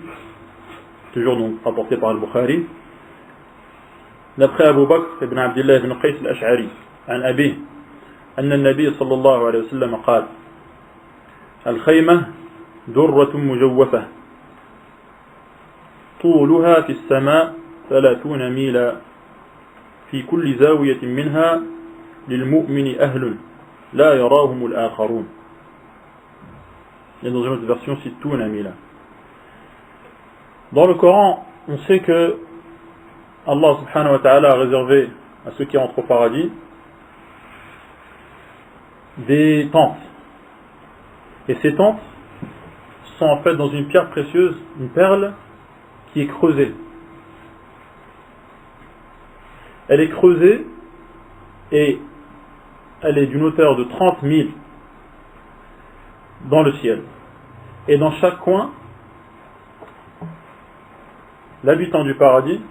toujours donc rapporté par al-Bukhari, d'après Abu Bakr ibn Abdullah ibn Qais al-Ash'ari, عن أبيه أن النبي صلى الله عليه وسلم قال الخيمة درة مجوفة طولها في السماء 30 ميلا في كل زاوية منها للمؤمن أهل لا يراهم الآخرون. Il y a dans une autre version 60 ميلا. Dans le Coran, on sait que Allah subhanahu wa ta'ala a réservé à ceux qui entrent au paradis des tentes. Et ces tentes sont en fait dans une pierre précieuse, une perle qui est creusée. Elle est creusée et elle est d'une hauteur de 30 000 dans le ciel. Et dans chaque coin, l'habitant du paradis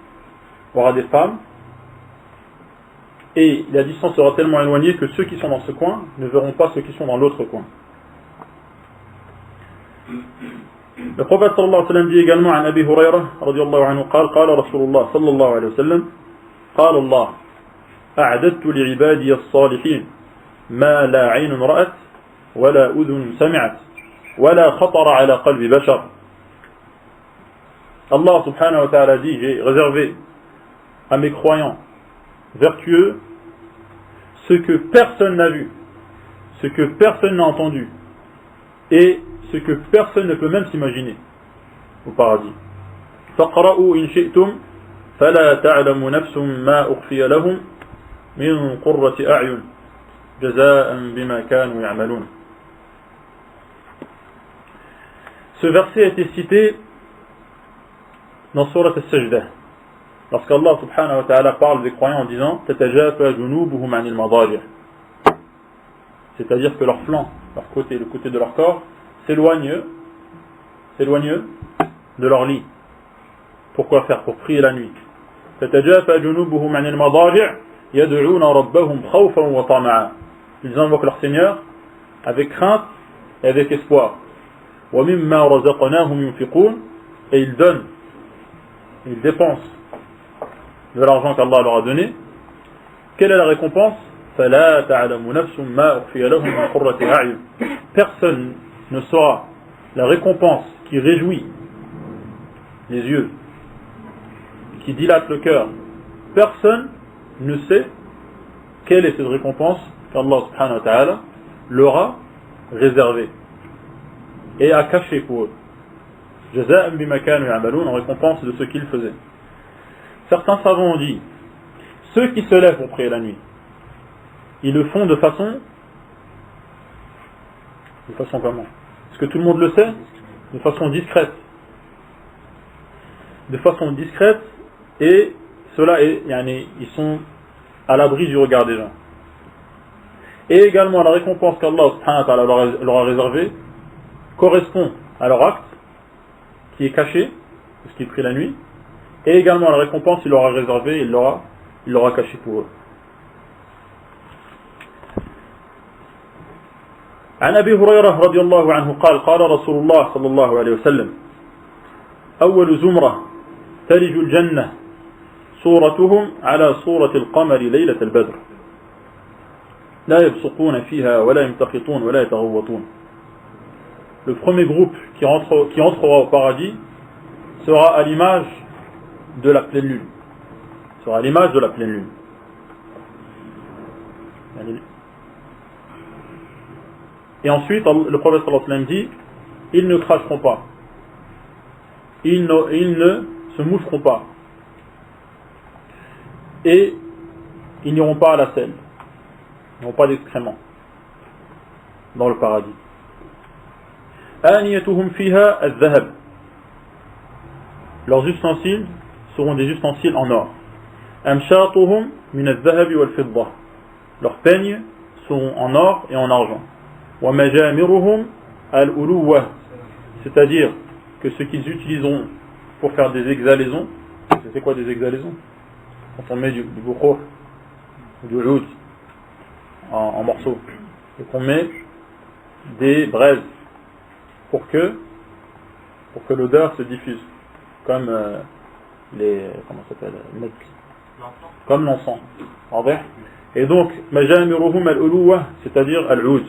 aura des femmes. Et la distance sera tellement éloignée que ceux qui sont dans ce coin ne verront pas ceux qui sont dans l'autre coin. Le prophète sallallahu alayhi wa sallam dit également à Abi Hurayra radiyallahu anhu قال رسول الله صلى الله عليه وسلم قال الله أعددت لعبادي الصالحين ما لا عين رأت ولا أذن سمعت ولا خطر على قلب بشر. Allah subhanahu wa ta'ala dit, j'ai réservé à mes croyants vertueux ce que personne n'a vu, ce que personne n'a entendu et ce que personne ne peut même s'imaginer au paradis. فَقْرَأُوا إِنْ شِئْتُمْ فَلَا تَعْلَمُ نَفْسٌ مَا أُخْفِيَ لَهُمْ مِنْ قُرَّةِ أَعْيُنٍ جَزَاءً بِمَا كَانُوا يَعْمَلُونَ. Ce verset a été cité dans Surat Al-Sajdah, lorsqu'Allah subhanahu wa ta'ala parle des croyants en disant تَتَجَافَى جُنُوبُهُمْ عَنِ الْمَضَاجِعِ, c'est-à-dire que leur flanc, leur côté, le côté de leur corps, s'éloigne de leur lit. Pourquoi faire? Pour prier la nuit. تَتَجَافَى جُنُوبُهُمْ عَنِ الْمَضَاجِعِ يَدْعُونَ رَبَّهُمْ خَوْفًا وَطَمَعًا. Ils invoquent leur Seigneur avec crainte et avec espoir. وَمِمَّا رَزَقْنَاهُمْ يُنْفِقُونَ, et ils donnent, ils dépensent de l'argent qu'Allah leur a donné. Quelle est la récompense? فَلَا تَعْلَمُ نَفْسٌ مَا أُخْفِيَ لَهُم مِّن قُرَّةِ أَعْيُنٍ. Personne ne saura la récompense qui réjouit les yeux, qui dilate le cœur. Personne ne sait quelle est cette récompense qu'Allah subhanahu wa ta'ala leur a réservée et a cachée pour eux. جَزَاءً بِمَا كَانُوا يَعْمَلُونَ, en récompense de ce qu'ils faisaient. Certains savants ont dit, ceux qui se lèvent pour prier la nuit, ils le font de façon comment? Est-ce que tout le monde le sait? De façon discrète. De façon discrète, et cela est, ils sont à l'abri du regard des gens. Et également la récompense qu'Allah subhanahu wa ta'ala leur a réservée correspond à leur acte qui est caché, parce qu'ils prient la nuit, et également la récompense qu'il leur a réservée, il l'aura caché pour eux. عن أبي هريرة رضي الله عنه قال قال رسول الله صلى الله عليه وسلم أول زمرة تلج الجنة صورتهم على صورة القمر ليلة البدر لا يبصقون فيها ولا يمتخطون ولا يتغوطون. Le premier groupe qui entrera au paradis sera à l'image de la pleine lune. Sera à l'image de la pleine lune. Et ensuite, le prophète sallallahu alayhi wa sallam dit, ils ne cracheront pas. Ils ne se moucheront pas. Et ils n'iront pas à la selle. Ils n'auront pas d'excréments dans le paradis. آنيتهم فيها الذهب. Leurs ustensiles seront des ustensiles en or. أمشاطهم من الذهب والفضة. Leurs peignes seront en or et en argent. ومجامرهم الألوة. C'est-à-dire que ce qu'ils utiliseront pour faire des exhalaisons. C'est quoi des exhalaisons? Quand on met du bukhur, du oud en morceaux, et qu'on met des braises pour que l'odeur se diffuse, comme comme l'encens. Et donc majamiruhum al-uluwa, c'est-à-dire al-oud.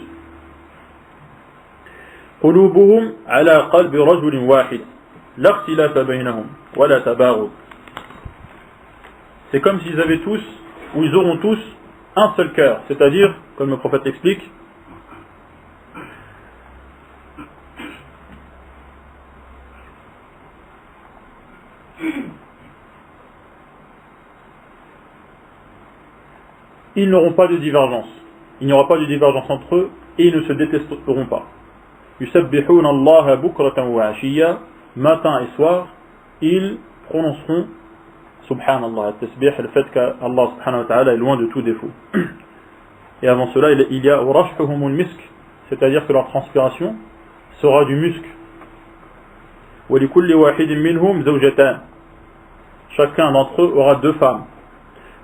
قلوبهم على قلب رجل واحد لا اختلاف بينهم ولا تباغض. C'est comme s'ils avaient tous, ou ils auront tous, un seul cœur, c'est-à-dire, comme le prophète l'explique, ils n'auront pas de divergence. Il n'y aura pas de divergence entre eux et ils ne se détesteront pas. يسبحون الله بكرة وعشيا, matin et soir, ils prononceront Subhanallah, tasbih, le fait qu'Allah subhanahu wa ta'ala est loin de tout défaut. Et avant cela, il y a urashhuhumul misk, c'est-à-dire que leur transpiration sera du musc. Wa likulli wahidin minhum zawjatan. Chacun d'entre eux aura deux femmes.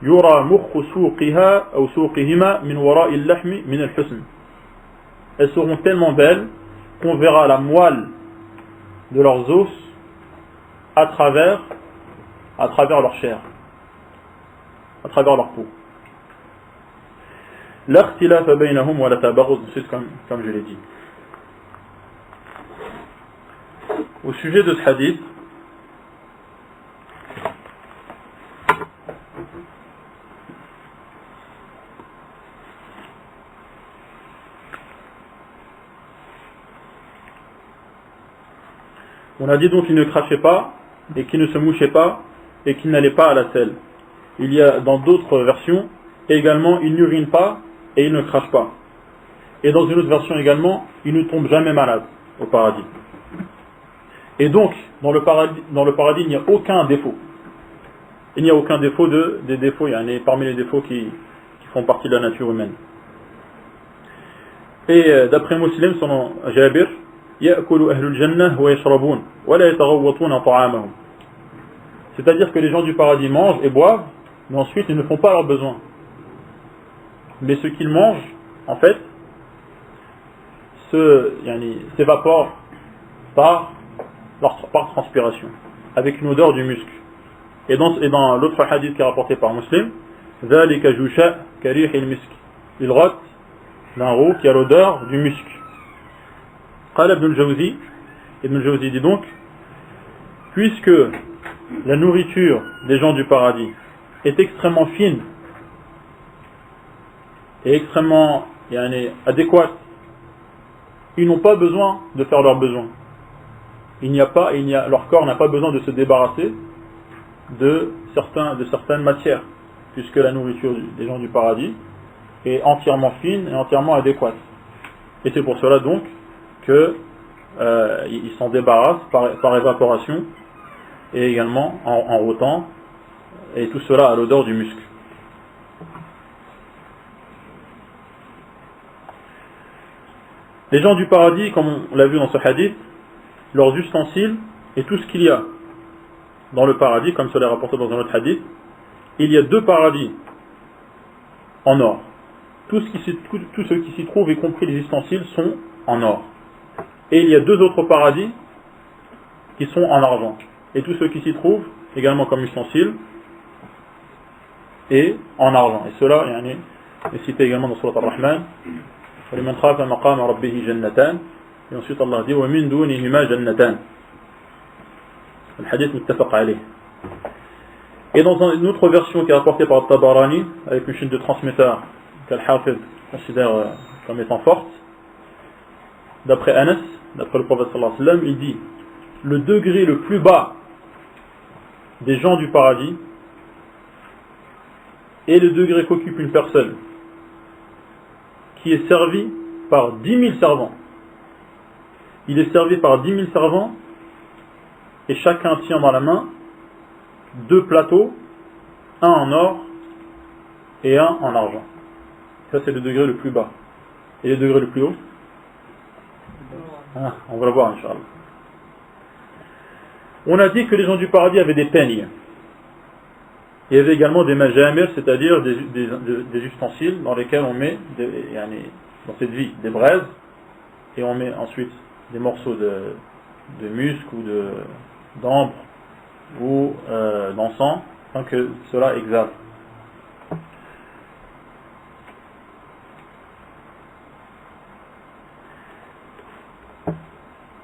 Yura mukhu suqiha ou suqihima min wara'i al-lahmi min al-husn. Elles seront tellement belles qu'on verra la moelle de leurs os à travers leur chair, à travers leur peau. L'akhtilaf baynahum wa la tabaghud, c'est comme je l'ai dit. Au sujet de ce hadith, on a dit donc qu'il ne crachait pas et qu'il ne se mouchait pas et qu'il n'allait pas à la selle. Il y a dans d'autres versions également il n'urine pas et il ne crache pas. Et dans une autre version également, il ne tombe jamais malade au paradis. Et donc, dans le paradis, il n'y a aucun défaut. Il n'y a aucun défaut des défauts, il y en a parmi les défauts qui font partie de la nature humaine. Et d'après Muslim, selon Jabir, يأكل أهل الجنة ويشربون ولا يتغوطون طعامهم. C'est-à-dire que les gens du paradis mangent et boivent, mais ensuite ils ne font pas leurs besoins. Mais ce qu'ils mangent, en fait, s'évapore par transpiration, avec une odeur du musc. Et dans l'autre hadith qui est rapporté par Muslim, ذلك جوشاء كريح المسك. Il rote d'un roux qui a l'odeur du musc. قال Ibn al-Jawzi dit donc, puisque la nourriture des gens du paradis est extrêmement fine et extrêmement adéquate, ils n'ont pas besoin de faire leurs besoins. Leur corps n'a pas besoin de se débarrasser de certaines matières, puisque la nourriture des gens du paradis est entièrement fine et entièrement adéquate. Et c'est pour cela donc qu'ils s'en débarrassent par évaporation et également en rotant, et tout cela à l'odeur du musc. Les gens du paradis, comme on l'a vu dans ce hadith, leurs ustensiles et tout ce qu'il y a dans le paradis, comme cela est rapporté dans un autre hadith, il y a 2 paradis en or. Tout ce qui s'y trouve, y compris les ustensiles, sont en or. Et il y a 2 autres paradis qui sont en argent. Et tous ceux qui s'y trouvent, également comme ustensiles, et en argent. Et cela est cité également dans Surat Ar-Rahman. وَلِمَنْ خَافَ مَقَامَ رَبِّهِ جَنَّتَانِ. Et ensuite Allah dit وَمِنْ دُونِهِمَا جَنَّتَانِ. Le hadith muttafaq alayh. Et dans une autre version qui est rapportée par Tabarani, avec une chaîne de transmetteurs qu'Al-Hafid considère comme étant forte, d'après Anas, d'après le prophète sallallahu alayhi wa sallam, il dit: le degré le plus bas des gens du paradis est le degré qu'occupe une personne qui est servie par 10 000 servants. Il est servi par 10 000 servants et chacun tient dans la main 2 plateaux, un en or et un en argent. Ça c'est le degré le plus bas. Et le degré le plus haut, on va le voir, Inch'Allah. On a dit que les gens du paradis avaient des peignes. Il y avait également des majamir, c'est-à-dire des ustensiles dans lesquels on met, dans cette vie, des braises, et on met ensuite des morceaux de musc ou d'ambre ou d'encens, tant que cela exhale.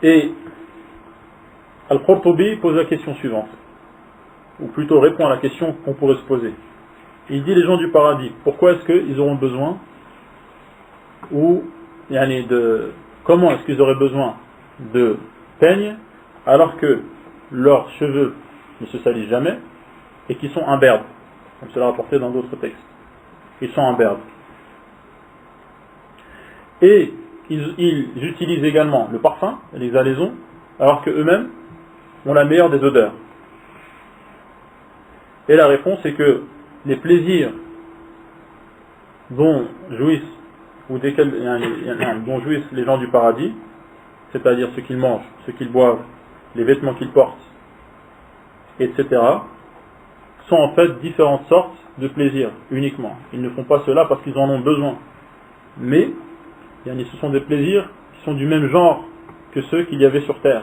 Et Al-Qurtubi pose la question suivante, ou plutôt répond à la question qu'on pourrait se poser. Il dit: les gens du paradis, pourquoi est-ce qu'ils auront besoin, ou comment est-ce qu'ils auraient besoin de peigne alors que leurs cheveux ne se salissent jamais et qu'ils sont imberbes, comme cela est rapporté dans d'autres textes. Ils sont imberbes. Et ils utilisent également le parfum, les exhalaisons, alors qu'eux-mêmes ont la meilleure des odeurs. Et la réponse est que les plaisirs dont jouissent les gens du paradis, c'est-à-dire ce qu'ils mangent, ce qu'ils boivent, les vêtements qu'ils portent, etc., sont en fait différentes sortes de plaisirs uniquement. Ils ne font pas cela parce qu'ils en ont besoin. Mais ce sont des plaisirs qui sont du même genre que ceux qu'il y avait sur terre,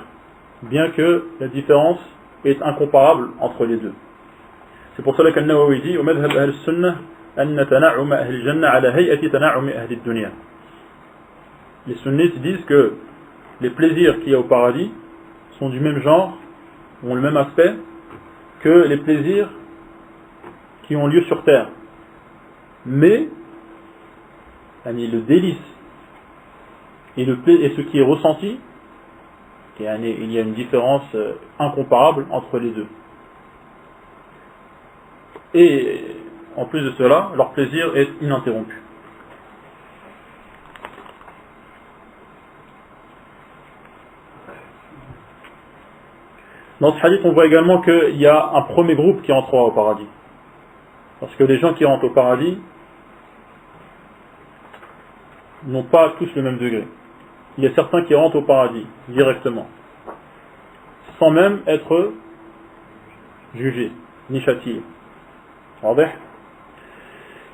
bien que la différence est incomparable entre les deux. C'est pour cela qu'An-Nawawi dit: وَمَذْهَبْ أَهْلِ السُّنَّةِ أَنَّ تَنَعُمَ أَهْلِ الْجَنَّةِ عَلَى هَيْئَةِ تَنَعُمِ أَهْلِ الدُّنْيَا. Les sunnites disent que les plaisirs qu'il y a au paradis sont du même genre, ont le même aspect que les plaisirs qui ont lieu sur terre. Mais le délice et ce qui est ressenti, il y a une différence incomparable entre les deux. Et en plus de cela, leur plaisir est ininterrompu. Dans ce hadith, on voit également qu'il y a un premier groupe qui entrera au paradis. Parce que les gens qui rentrent au paradis n'ont pas tous le même degré. Il y a certains qui rentrent au paradis directement, sans même être jugés, ni châtiés.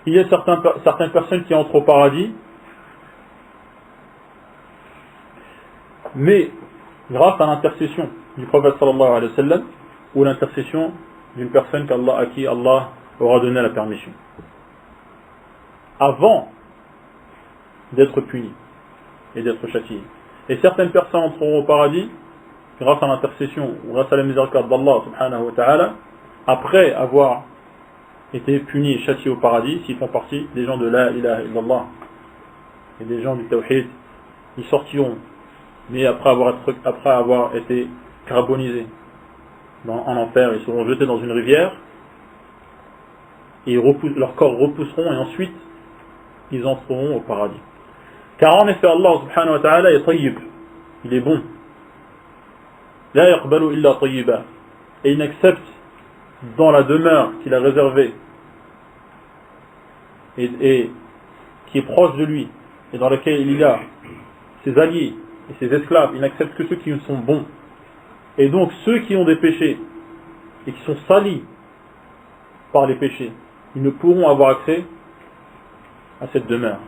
Il y a certaines personnes qui entrent au paradis, mais grâce à l'intercession du prophète sallallahu alayhi wa sallam, ou l'intercession d'une personne à qui Allah aura donné la permission, avant d'être puni et d'être châtié. Et certaines personnes entreront au paradis grâce à l'intercession ou grâce à la miséricorde d'Allah subhanahu wa ta'ala, après avoir été punis et châtiés au paradis, s'ils font partie des gens de la ilaha illallah et des gens du tawhid. Ils sortiront, mais après avoir été carbonisés en enfer, ils seront jetés dans une rivière et leurs corps repousseront et ensuite ils entreront au paradis. Car en effet, Allah subhanahu wa ta'ala est tayyib, il est bon. La yaqbalu illa tayyiba. Et il n'accepte dans la demeure qu'il a réservée et qui est proche de lui et dans laquelle il a ses alliés et ses esclaves, il n'accepte que ceux qui sont bons. Et donc ceux qui ont des péchés et qui sont salis par les péchés, ils ne pourront avoir accès à cette demeure.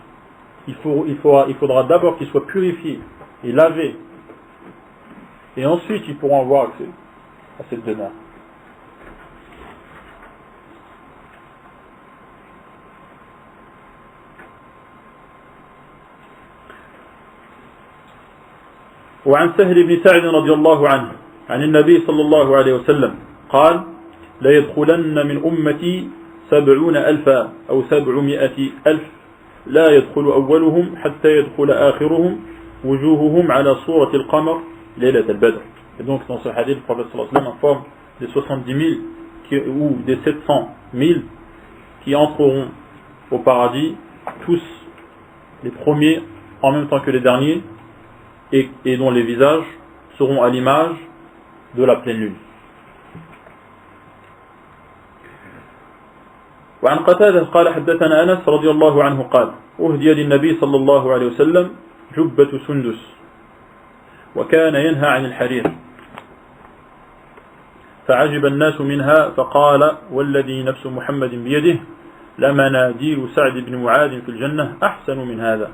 Il faudra d'abord qu'ils soient purifiés et lavés, et ensuite ils pourront avoir accès à cette demeure. وعن سهل بن سعد رضي الله عنه عن النبي صلى الله عليه وسلم قال لا يدخلن من أمتي 70,000 أو 700,000 لا يدخل أولهم حتى يدخل آخرهم وجوههم على صورة القمر ليلة البدر. Et donc dans ce hadith, le prophète sallallahu alayhi wa sallam informe des 70 000 ou des 700 000 qui entreront au paradis, tous les premiers en même temps que les derniers, et dont les visages seront à l'image de la pleine lune. وعن قتادة قال حدثنا أنس رضي الله عنه قال أهدي للنبي صلى الله عليه وسلم جبة سندس وكان ينهى عن الحرير فعجب الناس منها فقال والذي نفس محمد بيده لمناديل سعد بن معاذ في الجنة أحسن من هذا.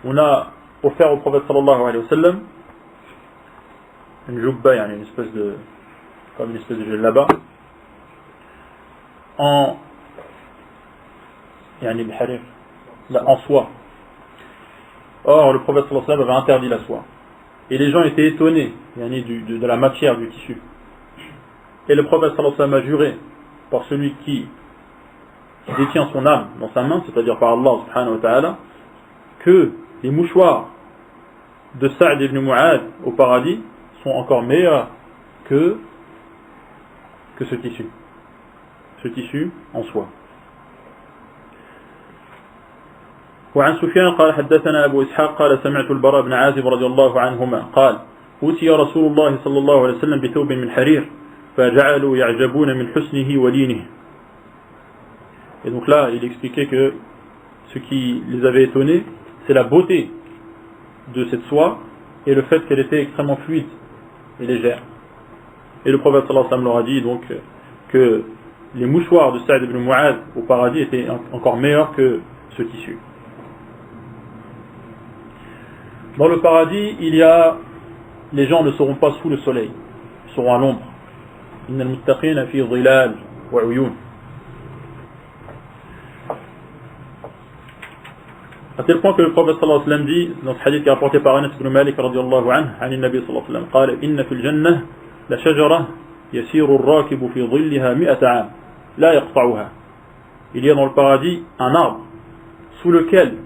On a offert au prophète sallallahu alayhi wa sallam une jubba, une espèce de djellaba en soie. Or le prophète sallallahu alayhi wa sallam avait interdit la soie et les gens étaient étonnés de la matière du tissu, et le prophète sallallahu alayhi wa sallam a juré par celui qui détient son âme dans sa main, c'est-à-dire par Allah subhanahu wa ta'ala, que les mouchoirs de Sa'd ibn Mu'adh au paradis sont encore meilleurs que ce tissu en soie. وعن سفيان قال حدثنا أبو إسحاق قال سمعت البراء بن عازب رضي الله عنهما قال أوتي رسول الله صلى الله عليه وسلم بثوب من حرير فجعلوا يعجبون من حسنه ولينه. Et donc là, il expliquait que ce qui les avait étonnés, c'est la beauté de cette soie et le fait qu'elle était extrêmement fluide et légère. Et le prophète sallallahu alayhi wa sallam leur a dit donc que les mouchoirs de Sa'd ibn Mu'adh au paradis étaient encore meilleurs que ce tissu. Dans le paradis, les gens ne seront pas sous le soleil, ils seront à l'ombre. Innal muttaqina fi dhilal wa uyun. À tel point que le prophète sallallahu alayhi wa sallam dit dans ce hadith qui est rapporté par Anas ibn Malik radiyallahu anhu عن النبي صلى الله عليه وسلم قال إن في الجنة لشجرة يسير الراكب في ظلها 100 عام لا يقطعها. Il y a dans le paradis un arbre sous lequel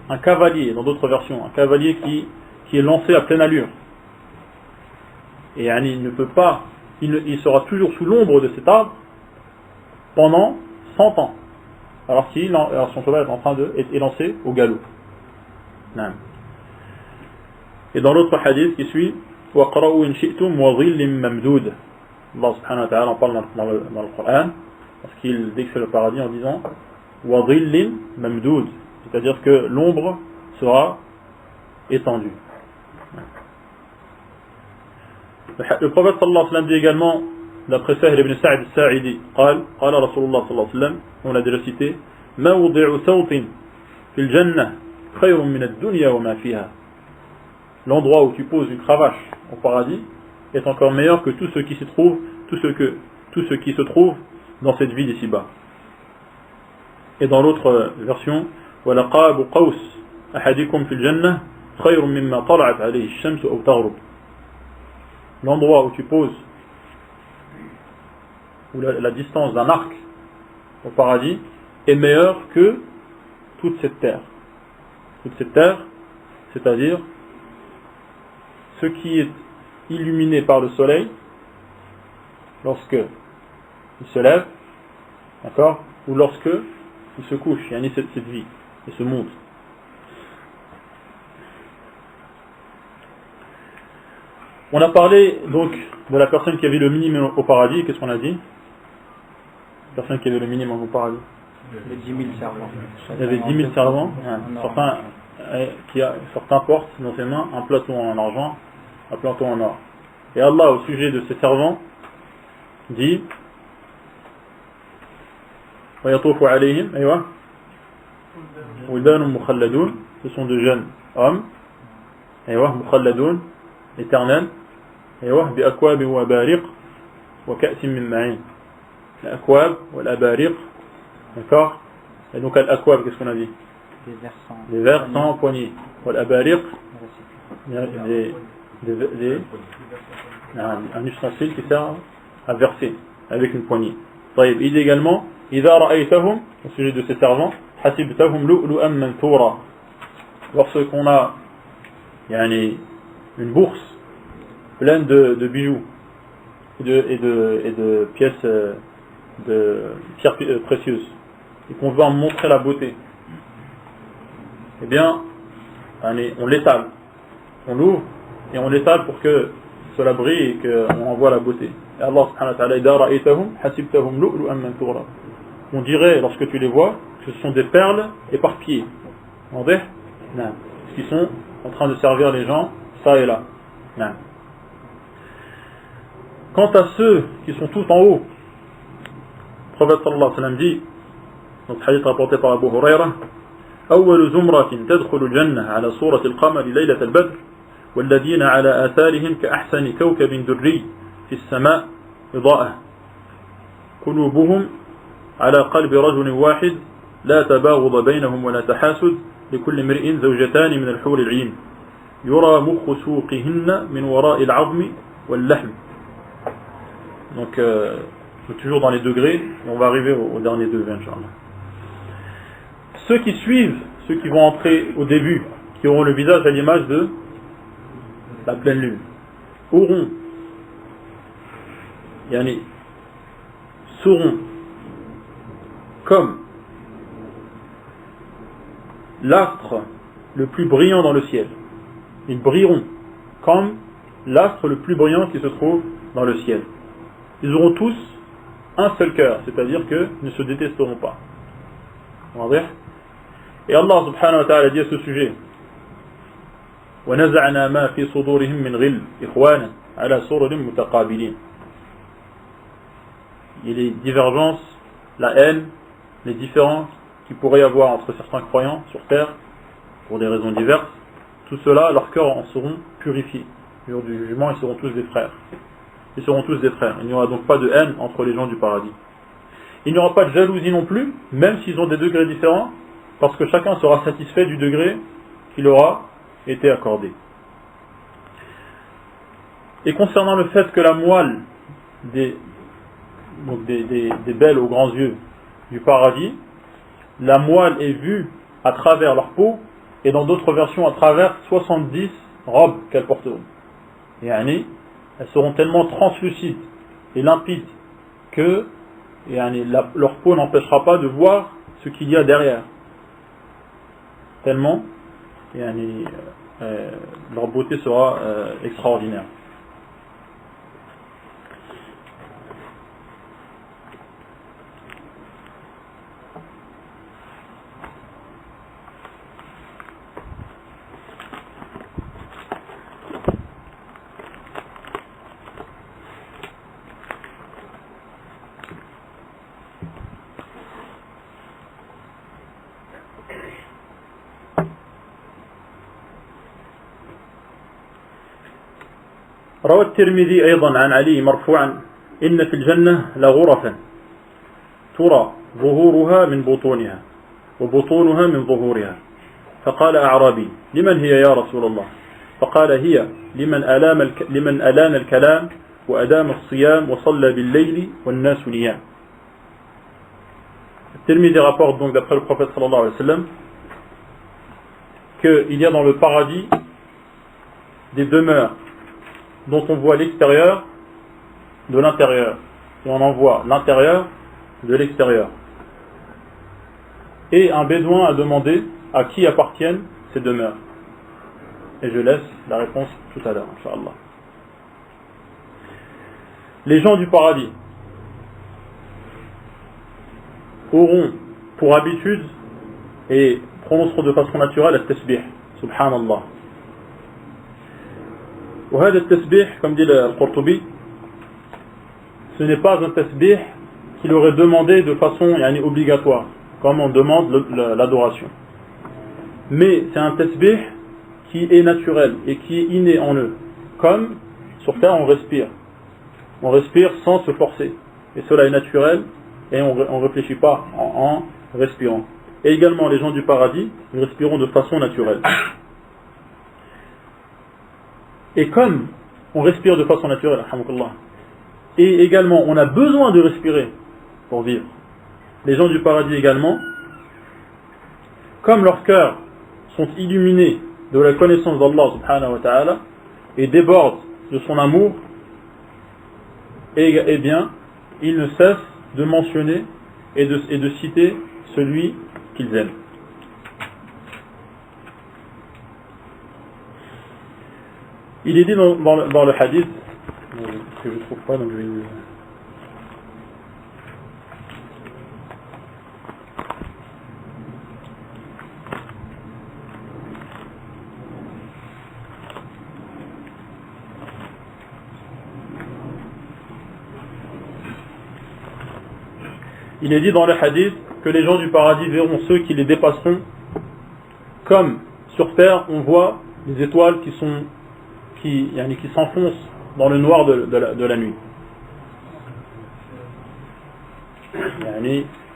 un cavalier, dans d'autres versions, un cavalier qui est lancé à pleine allure, et il ne peut pas, il sera toujours sous l'ombre de cet arbre pendant 100 ans. Alors son cheval est lancé au galop. Et dans l'autre hadith qui suit, وَقْرَأُوا إِنْ شِئْتُمْ وَظِلٍّ مَمْدُودٍ. Allah subhanahu wa ta'ala en parle dans le Coran, parce qu'il décrit le paradis en disant وَظِلٍّ مَمْدُودٍ, c'est-à-dire que l'ombre sera étendue. Le prophète sallallahu alayhi wa sallam dit également, d'après Sahl ibn Sa'd al-Sa'idi, قال رسول الله صلى الله عليه وسلم, on l'a déjà cité, موضع صوت في الجنة خير من الدنيا وما فيها. L'endroit où tu poses une cravache au paradis est encore meilleur que tout ce qui se trouve, tout ce qui se trouve dans cette vie d'ici-bas. Et dans l'autre version, وَلَقَابُ قَوْسِ أَحَدِكُمْ فِي الْجَنَّةِ خَيْرٌ مِمَّا طَلَعَتْ عَلَيْهِ الشَّمْسُ أَوْ تَغْرُبُ. L'endroit où tu poses, où la distance d'un arc au paradis est meilleure que toute cette terre. Toute cette terre, c'est-à-dire ce qui est illuminé par le soleil lorsque il se lève, d'accord, ou lorsque il se couche, il y a cette vie et ce monde. On a parlé donc de la personne qui avait le minimum au paradis. Qu'est-ce qu'on a dit? La personne qui avait le minimum au paradis. Les 10 000 servants. Il y avait 10 000 servants. Certains portent dans ses mains un plateau en argent, un plateau en or. Et Allah, au sujet de ces servants, dit وَيَطُوفُ عَلَيْهِمْ أَيْوَةً وِلْدَانٌ مُخَلَّدُونَ. Ce sont de jeunes hommes, أيوة مخلدون, éternels, أيوة بأكواب وأباريق وكأس من معين. L'Akwab ou l'Abariq, d'accord. Et donc l'Akwab, qu'est-ce qu'on a dit? Des verres sans poignée. Ou l'Abariq, un ustensile qui sert à verser avec une poignée. طيب, il dit également إذا رأيتهم, au sujet de ces servants, حسبتهم لؤلؤا منثورا. Lorsqu'on a une bourse pleine de bijoux et de pièces de pierres précieuses, et qu'on veut en montrer la beauté, eh bien on l'étale, on l'ouvre et on l'étale pour que cela brille et qu'on en voit la beauté. Et Allah subhanahu wa ta'ala, إذا رأيتهم حسبتهم لؤلؤا منثورا. On dirait, lorsque tu les vois, que ce sont des perles éparpillées. Non, qui sont en train de servir les gens, ça et là. Non. Quant à ceux qui sont tout en haut, le prophète sallallahu alayhi wa sallam dit, donc hadith rapporté par Abu Huraira, أول زمرة تدخل الجنة على صورة القمر ليلة البدر والذين على آثارهم كأحسن كوكب دري في السماء إضاءة قلوبهم على قلب رجل واحد لا تباغض بينهم ولا تحاسد لكل امرئ زوجتان من الحور العين يرى مخ سوقهن من وراء العظم واللحم. Donc toujours dans les degrés, on va arriver au dernier degré, Inch'Allah. Ceux qui suivent, ceux qui vont entrer au début, qui auront le visage à l'image de la pleine lune, auront, seront comme l'astre le plus brillant dans le ciel. Ils brilleront comme l'astre le plus brillant qui se trouve dans le ciel. Ils auront tous un seul cœur, c'est-à-dire qu'ils ne se détesteront pas. Et Allah subhanahu wa ta'ala dit à ce sujet وَنَزَعْنَا مَا فِي صُدُورِهِمْ مِنْ غِلٍّ إِخْوَانًا عَلَى سُرُرٍ مُتَقَابِلِينَ. Et les divergences, la haine, les différences qu'il pourrait y avoir entre certains croyants sur terre, pour des raisons diverses, tout cela, leurs cœurs en seront purifiés. Le jour du jugement, ils seront tous des frères. Ils seront tous des frères. Il n'y aura donc pas de haine entre les gens du paradis. Il n'y aura pas de jalousie non plus, même s'ils ont des degrés différents, parce que chacun sera satisfait du degré qu'il aura été accordé. Et concernant le fait que la moelle des belles aux grands yeux du paradis, la moelle est vue à travers leur peau, et dans d'autres versions à travers 70 robes qu'elles porteront. Et elles seront tellement translucides et limpides que leur peau n'empêchera pas de voir ce qu'il y a derrière. Tellement leur beauté sera extraordinaire. روى الترمذي أيضا عن علي مرفوعا إن في الجنة لغرفا ترى ظهورها من بطونها وبطونها من ظهورها فقال أعرابي لمن هي يا رسول الله فقال هي لمن ألان الكلام وأدام الصيام وصلى بالليل والناس نيام. Tirmidhi rapporte donc d'après le prophète sallallahu alayhi wa sallam qu'il y a dans le paradis des demeures dont on voit l'extérieur de l'intérieur et on en voit l'intérieur de l'extérieur. Et un bédouin a demandé à qui appartiennent ces demeures. Et je laisse la réponse tout à l'heure, Inch'Allah. Les gens du paradis auront pour habitude et prononceront de façon naturelle le tasbih, subhanallah. وهذا التسبيح, comme dit Al-Qurtubi, ce n'est pas un tasbih qu'il aurait demandé de façon obligatoire, comme on demande l'adoration. Mais c'est un tasbih qui est naturel et qui est inné en eux. Comme sur terre on respire. On respire sans se forcer. Et cela est naturel et on ne réfléchit pas en respirant. Et également les gens du paradis, ils respireront de façon naturelle. Et comme on respire de façon naturelle, et également on a besoin de respirer pour vivre, les gens du paradis également, comme leurs cœurs sont illuminés de la connaissance d'Allah subhanahu wa ta'ala et débordent de son amour, et bien ils ne cessent de mentionner et de citer celui qu'ils aiment. Il est dit dans le hadith, que je ne trouve pas, donc je vais... Il est dit dans le hadith que les gens du paradis verront ceux qui les dépasseront, comme sur terre on voit les étoiles qui s'enfoncent dans le noir de la nuit.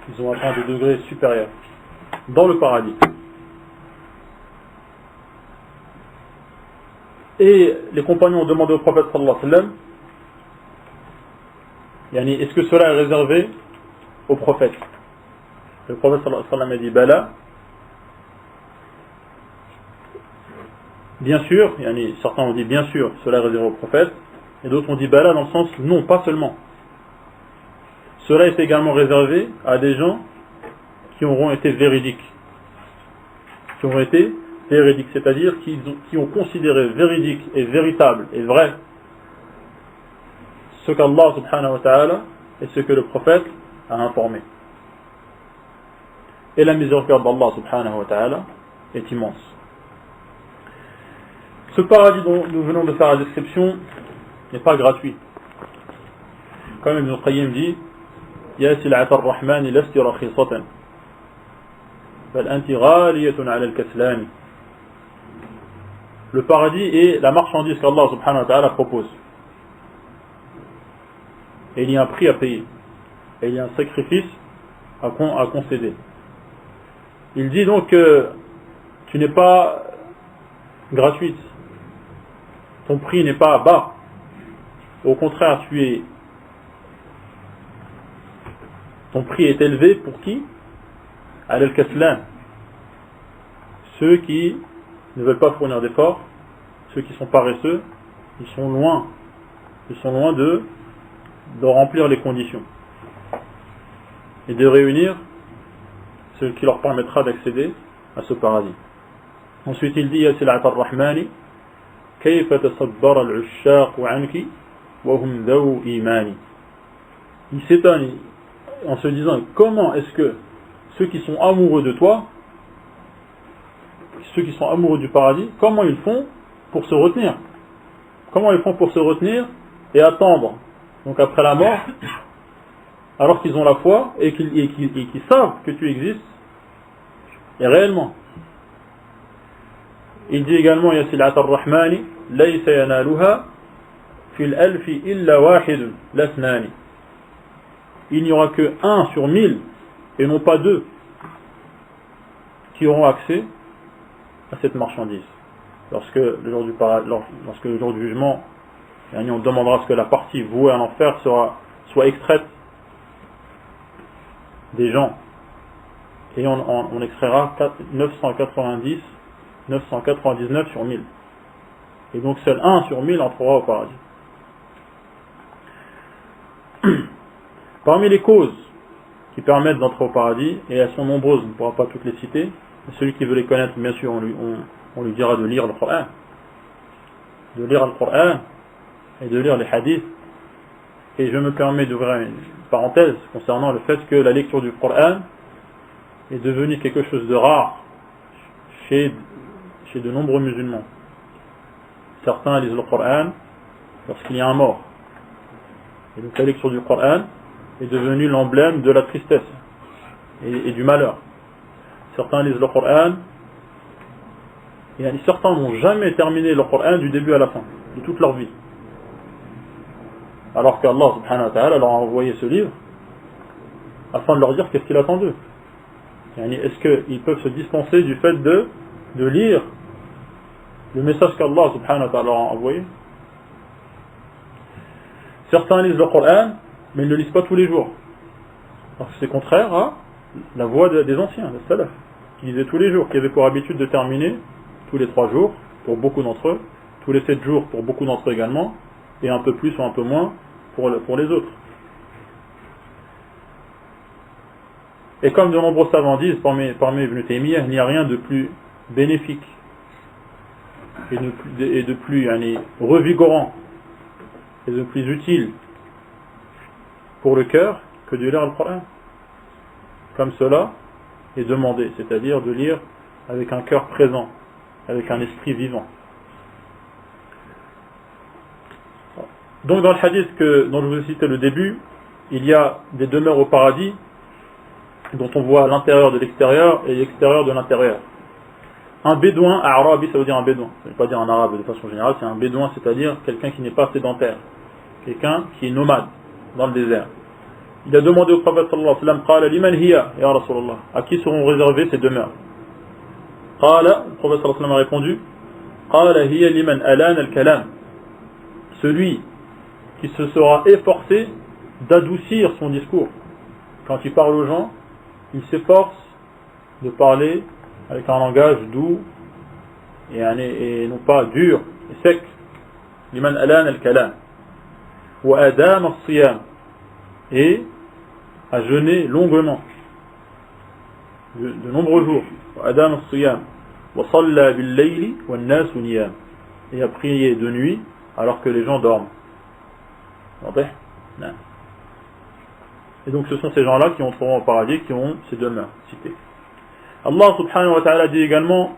Ils ont atteint des degrés supérieurs dans le paradis. Et les compagnons ont demandé au prophète sallallahu alayhi wa sallam, est-ce que cela est réservé au prophète? Le prophète sallallahu alayhi wa sallam a dit Bala. Bien sûr, certains ont dit bien sûr, cela est réservé au prophète, et d'autres ont dit Bala dans le sens non, pas seulement. Cela est également réservé à des gens qui auront été véridiques. Qui auront été véridiques, c'est-à-dire qui ont considéré véridique et véritable et vrai ce qu'Allah subhanahu wa ta'ala et ce que le prophète a informé. Et la miséricorde d'Allah subhanahu wa ta'ala est immense. Ce paradis dont nous venons de faire la description n'est pas gratuit. Comme Ibn Qayyim dit, Ya sil'ata ar-Rahmani lasti rakhisatan, bal anti ghaliyatun ala al-kaslani. Le paradis est la marchandise qu'Allah subhanahu wa ta'ala propose. Et il y a un prix à payer. Et il y a un sacrifice à concéder. Il dit donc que tu n'es pas gratuite. Ton prix n'est pas bas. Au contraire, ton prix est élevé pour qui? Al-Kaslan. Ceux qui ne veulent pas fournir d'efforts, ceux qui sont paresseux, ils sont loin de remplir les conditions et de réunir ce qui leur permettra d'accéder à ce paradis. Ensuite il dit Ya sil'ata ar-Rahmani kayfa tasabbara al-'ushshaq 'anki wa hum dhaw imani. Il s'étonne en se disant comment est-ce que ceux qui sont amoureux de toi, ceux qui sont amoureux du paradis, comment ils font pour se retenir? Comment ils font pour se retenir et attendre donc après la mort, alors qu'ils ont la foi et qu'ils savent que tu existes et réellement. Il dit également Ya sil'ata ar-Rahmani laysa yanaluha fil alfi illa wahidun lasnani. Il n'y aura que 1 sur 1000 et non pas 2 qui auront accès à cette marchandise. Lorsque le jour du jugement, on demandera à ce que la partie vouée à l'enfer soit extraite des gens. Et on extraira 999 sur 1000. Et donc seul 1 sur 1000 entrera au paradis. Parmi les causes qui permettent d'entrer au paradis, et elles sont nombreuses, on ne pourra pas toutes les citer, celui qui veut les connaître, bien sûr, on lui dira de lire le Coran. De lire le Coran et de lire les hadiths. Et je me permets d'ouvrir une parenthèse concernant le fait que la lecture du Coran est devenue quelque chose de rare chez de nombreux musulmans. Certains lisent le Coran lorsqu'il y a un mort. Et donc la lecture du Coran est devenue l'emblème de la tristesse et du malheur. Certains lisent le Coran, et certains n'ont jamais terminé le Coran du début à la fin, de toute leur vie. Alors qu'Allah subhanahu wa ta'ala leur a envoyé ce livre afin de leur dire qu'est-ce qu'il attend d'eux. Est-ce qu'ils peuvent se dispenser du fait de lire le message qu'Allah subhanahu wa ta'ala leur a envoyé? Certains lisent le Coran, mais ils ne le lisent pas tous les jours. Parce que c'est contraire à la voie des anciens, des salaf, qui lisaient tous les jours, qui avaient pour habitude de terminer tous les 3 jours, pour beaucoup d'entre eux, tous les 7 jours pour beaucoup d'entre eux également, et un peu plus ou un peu moins pour les autres. Et comme de nombreux savants disent, parmi Ibn Taymiyyah, il n'y a rien de plus bénéfique et de plus revigorant et de plus utile pour le cœur que de lire le Coran. Comme cela est demandé, c'est-à-dire de lire avec un cœur présent, avec un esprit vivant. Donc dans le hadith dont je vous ai cité le début, il y a des demeures au paradis dont on voit l'intérieur de l'extérieur et l'extérieur de l'intérieur. Un bédouin, arabi, ça veut dire un bédouin, ça ne veut pas dire un arabe de façon générale, c'est un bédouin, c'est-à-dire quelqu'un qui n'est pas sédentaire, quelqu'un qui est nomade dans le désert. Il a demandé au prophète sallallahu alayhi wa sallam, qala liman hiya ya Rasulallah, à qui seront réservées ces demeures? Qala, le prophète sallallahu alayhi wa sallam a répondu, qala hiya liman alan al-kalam, celui qui se sera efforcé d'adoucir son discours. Quand il parle aux gens, il s'efforce de parler avec un langage doux et non pas dur et sec. Liman alan al-kalam wa adam as-siyam, et à jeûner longuement de nombreux jours. Wa adam as-siyam wa salla bil-layli wan-nas niyam, et à prier de nuit alors que les gens dorment. Et donc ce sont ces gens-là qui entreront au paradis, qui ont ces demeures citées. Allah subhanahu wa ta'ala dit également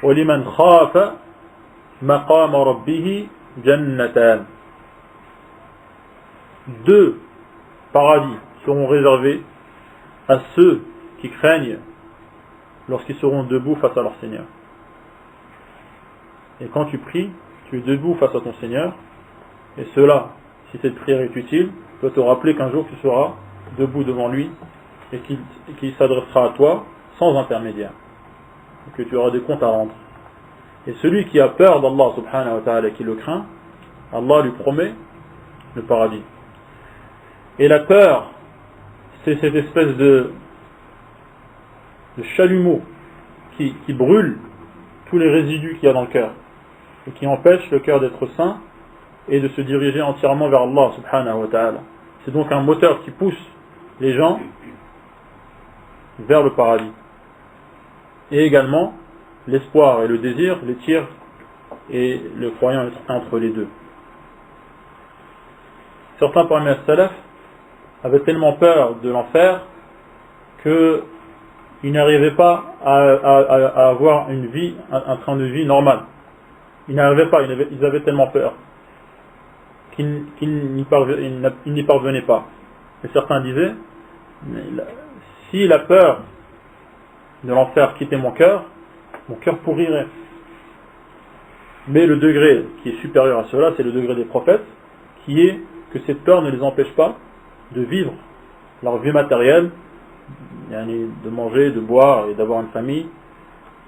وَلِمَنْ خَافَ مَقَامَ رَبِّهِ جَنَّتَانِ, 2 paradis seront réservés à ceux qui craignent lorsqu'ils seront debout face à leur Seigneur. Et quand tu pries, tu es debout face à ton Seigneur, et cela, si cette prière est utile, doit te rappeler qu'un jour tu seras debout devant lui et qu'il s'adressera à toi sans intermédiaire, et que tu auras des comptes à rendre. Et celui qui a peur d'Allah subhanahu wa ta'ala et qui le craint, Allah lui promet le paradis. Et la peur, c'est cette espèce de chalumeau qui brûle tous les résidus qu'il y a dans le cœur et qui empêche le cœur d'être sain et de se diriger entièrement vers Allah subhanahu wa ta'ala. C'est donc un moteur qui pousse les gens vers le paradis. Et également, l'espoir et le désir les tirent, et le croyant est entre les deux. Certains parmi les salaf avaient tellement peur de l'enfer qu'ils n'arrivaient pas à avoir une vie, un train de vie normal. Ils n'arrivaient pas, ils avaient tellement peur qu'ils n'y parvenaient pas. Et certains disaient, si la peur de l'enfer quittait mon cœur pourrirait. Mais le degré qui est supérieur à cela, c'est le degré des prophètes, qui est que cette peur ne les empêche pas de vivre leur vie matérielle, de manger, de boire et d'avoir une famille,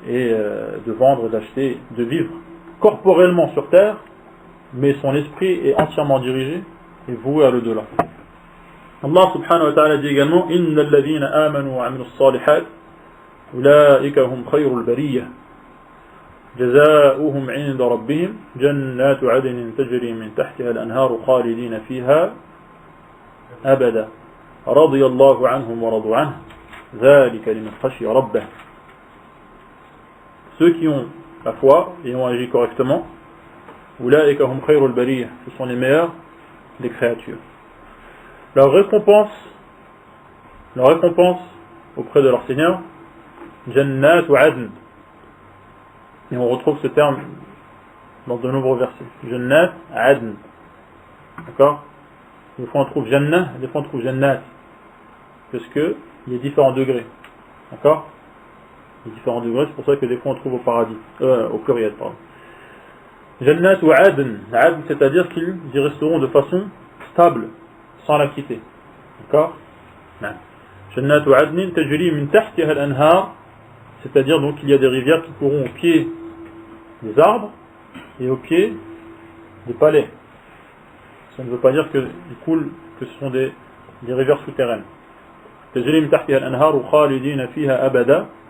et de vendre, d'acheter, de vivre corporellement sur terre, mais son esprit est entièrement dirigé et voué à l'au-delà. Allah subhanahu wa ta'ala dit également Inna alladhina amanu wa amilus salihat ulaika hum khayrul bariyah جزاؤهم عند ربهم جنات عدن تجري من تحتها الأنهار خالدين فيها أبدا رضي الله عنهم ورضوا عنه ذلك لمن خشي ربه. Ceux qui ont la foi et ont agi correctement, أولئك هم خير البرية, ce sont les meilleurs des créatures. Leur récompense auprès de leur Seigneur, Jannat wa Adn. Et on retrouve ce terme dans de nombreux versets. Jannat, Adn. D'accord? Des fois on trouve Jannah, des fois on trouve Jannat. Parce que il y a différents degrés. D'accord? Il y a différents degrés, c'est pour ça que des fois on trouve au paradis. Au pluriel, pardon. Jannat ou Adn. Adn, c'est-à-dire qu'ils y resteront de façon stable, sans la quitter. D'accord? Jannat ou Adn, tajri min tahtiha al-anhar. C'est-à-dire donc qu'il y a des rivières qui courront au pied des arbres et au pied des palais. Ça ne veut pas dire qu'ils coulent, que ce sont des rivières souterraines. Ils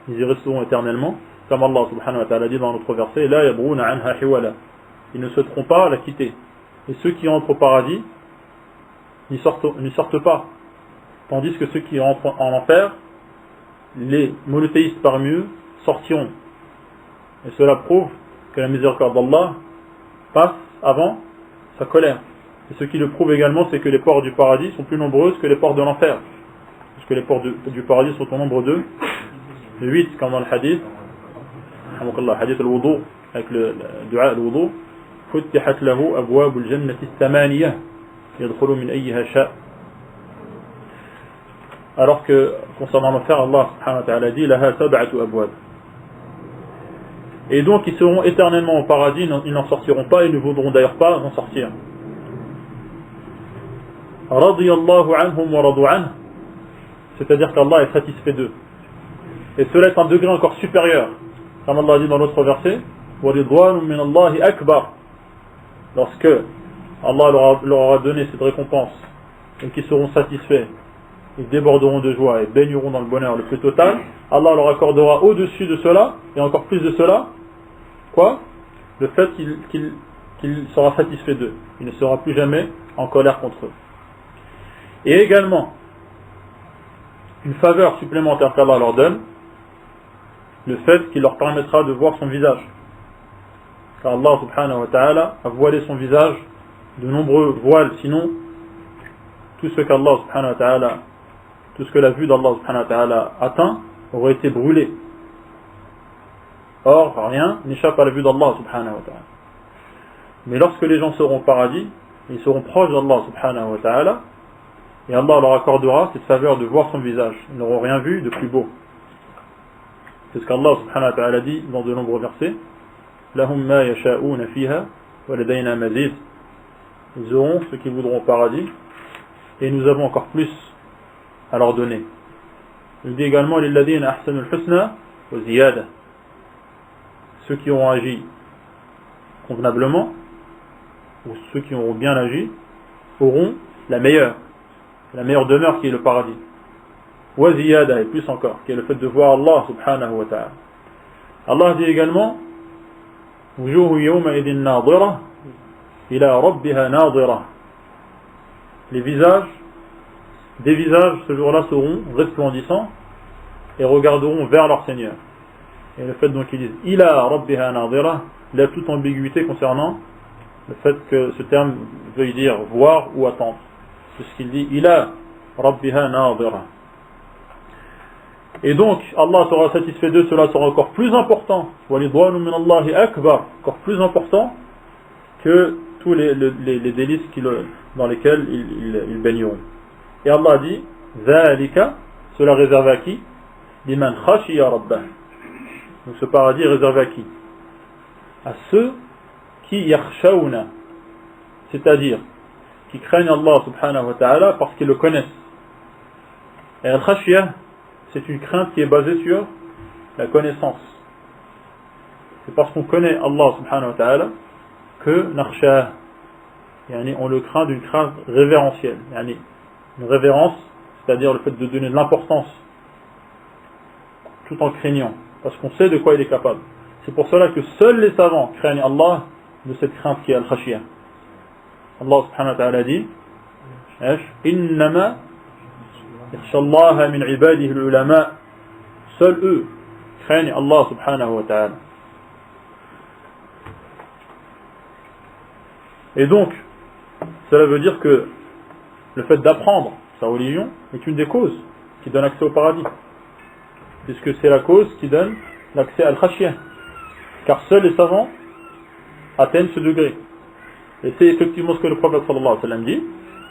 y resteront éternellement, comme Allah subhanahu wa ta'ala dit dans notre verset, La yabghuna anha hiwala. Ils ne souhaiteront pas la quitter. Et ceux qui entrent au paradis n'y sortent pas. Tandis que ceux qui entrent en enfer, les monothéistes parmi eux sortiront. Et cela prouve que la miséricorde d'Allah passe avant sa colère. Et ce qui le prouve également, c'est que les portes du paradis sont plus nombreuses que les portes de l'enfer. Parce que les portes du paradis sont au nombre de 8, comme dans le hadith. Hadith al-wudu, avec le dua al-wudu. Futtihat lahu abwab al-jannati thamaniyah yadkhulu min ayyiha sha'. Alors que, concernant l'enfer, Allah subhanahu wa ta'ala dit Laha sab'atu abwab. Et donc, ils seront éternellement au paradis, ils n'en sortiront pas, et ne voudront d'ailleurs pas en sortir. Radiyallahu anhum wa radu anhu. C'est-à-dire qu'Allah est satisfait d'eux. Et cela est un degré encore supérieur. Comme Allah dit dans l'autre verset Wa ridwanu min Allahi akbar. Lorsque Allah leur aura donné cette récompense, et qu'ils seront satisfaits, ils déborderont de joie et baigneront dans le bonheur le plus total, Allah leur accordera au-dessus de cela, et encore plus de cela, quoi? Le fait qu'il sera satisfait d'eux. Il ne sera plus jamais en colère contre eux. Et également, une faveur supplémentaire qu'Allah leur donne, le fait qu'il leur permettra de voir son visage. Car Allah subhanahu wa ta'ala a voilé son visage de nombreux voiles, sinon tout ce qu'Allah subhanahu wa ta'ala, tout ce que la vue d'Allah subhanahu wa ta'ala atteint aurait été brûlé. Or, rien n'échappe à la vue d'Allah subhanahu wa ta'ala. Mais lorsque les gens seront au paradis, ils seront proches d'Allah subhanahu wa ta'ala, et Allah leur accordera cette faveur de voir son visage. Ils n'auront rien vu de plus beau. C'est ce qu'Allah subhanahu wa ta'ala dit dans de nombreux versets. Lahum ma yasha'una fiha wa ladayna mazid. Ils auront ce qu'ils voudront au paradis, et nous avons encore plus à leur donner. Il dit également lilladhina ahsanul husna wa ziyada. Ceux qui ont agi convenablement, ou ceux qui auront bien agi, auront la meilleure demeure qui est le paradis. Wa ziyada, et plus encore, qui est le fait de voir Allah subhanahu wa ta'ala. Allah dit également wujuhu yawma idin nadira ila rabbiha nadira. Des visages ce jour-là seront resplendissants et regarderont vers leur Seigneur. Et le fait donc qu'ils disent ila rabbiha nadira, il y a toute ambiguïté concernant le fait que ce terme veuille dire voir ou attendre. C'est ce qu'il dit ila rabbiha nadira. Et donc Allah sera satisfait d'eux, cela sera encore plus important, walidwanu min Allahi akbar, encore plus important que tous les délices dans lesquels ils baigneront. Et Allah dit Zalika, cela réservé à qui? Liman khashiya rabbah. Donc ce paradis est réservé à qui? À ceux qui yakhshawna, c'est-à-dire qui craignent Allah subhanahu wa ta'ala parce qu'ils le connaissent. Et al-khashiyah, c'est une crainte qui est basée sur la connaissance. C'est parce qu'on connaît Allah subhanahu wa ta'ala que nakhshah, on le craint d'une crainte révérentielle. Une révérence, c'est-à-dire le fait de donner de l'importance tout en craignant, parce qu'on sait de quoi il est capable. C'est pour cela que seuls les savants craignent Allah de cette crainte qui est al-khashiyah. Allah subhanahu wa ta'ala dit Innama yakhshallaha min ibadihi al-ulama. Seuls eux craignent Allah subhanahu wa ta'ala. Et donc, cela veut dire que le fait d'apprendre sa religion est une des causes qui donne accès au paradis. Puisque c'est la cause qui donne l'accès à al-khashiyah. Car seuls les savants atteignent ce degré. Et c'est effectivement ce que le prophète sallallahu alayhi wa sallam dit.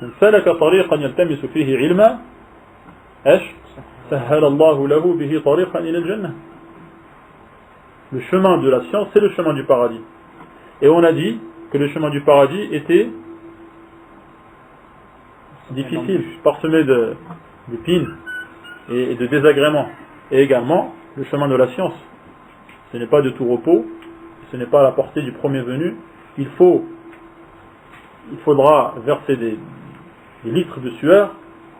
Man salaka tariqan yaltamisu fihi ilma, sahhala Allahu lahu bihi tariqan ila al-jannah. Le chemin de la science, c'est le chemin du paradis. Et on a dit que le chemin du paradis était difficile, parsemé d'épines et de désagréments. Et également, le chemin de la science. Ce n'est pas de tout repos, ce n'est pas à la portée du premier venu. Il faudra verser des litres de sueur,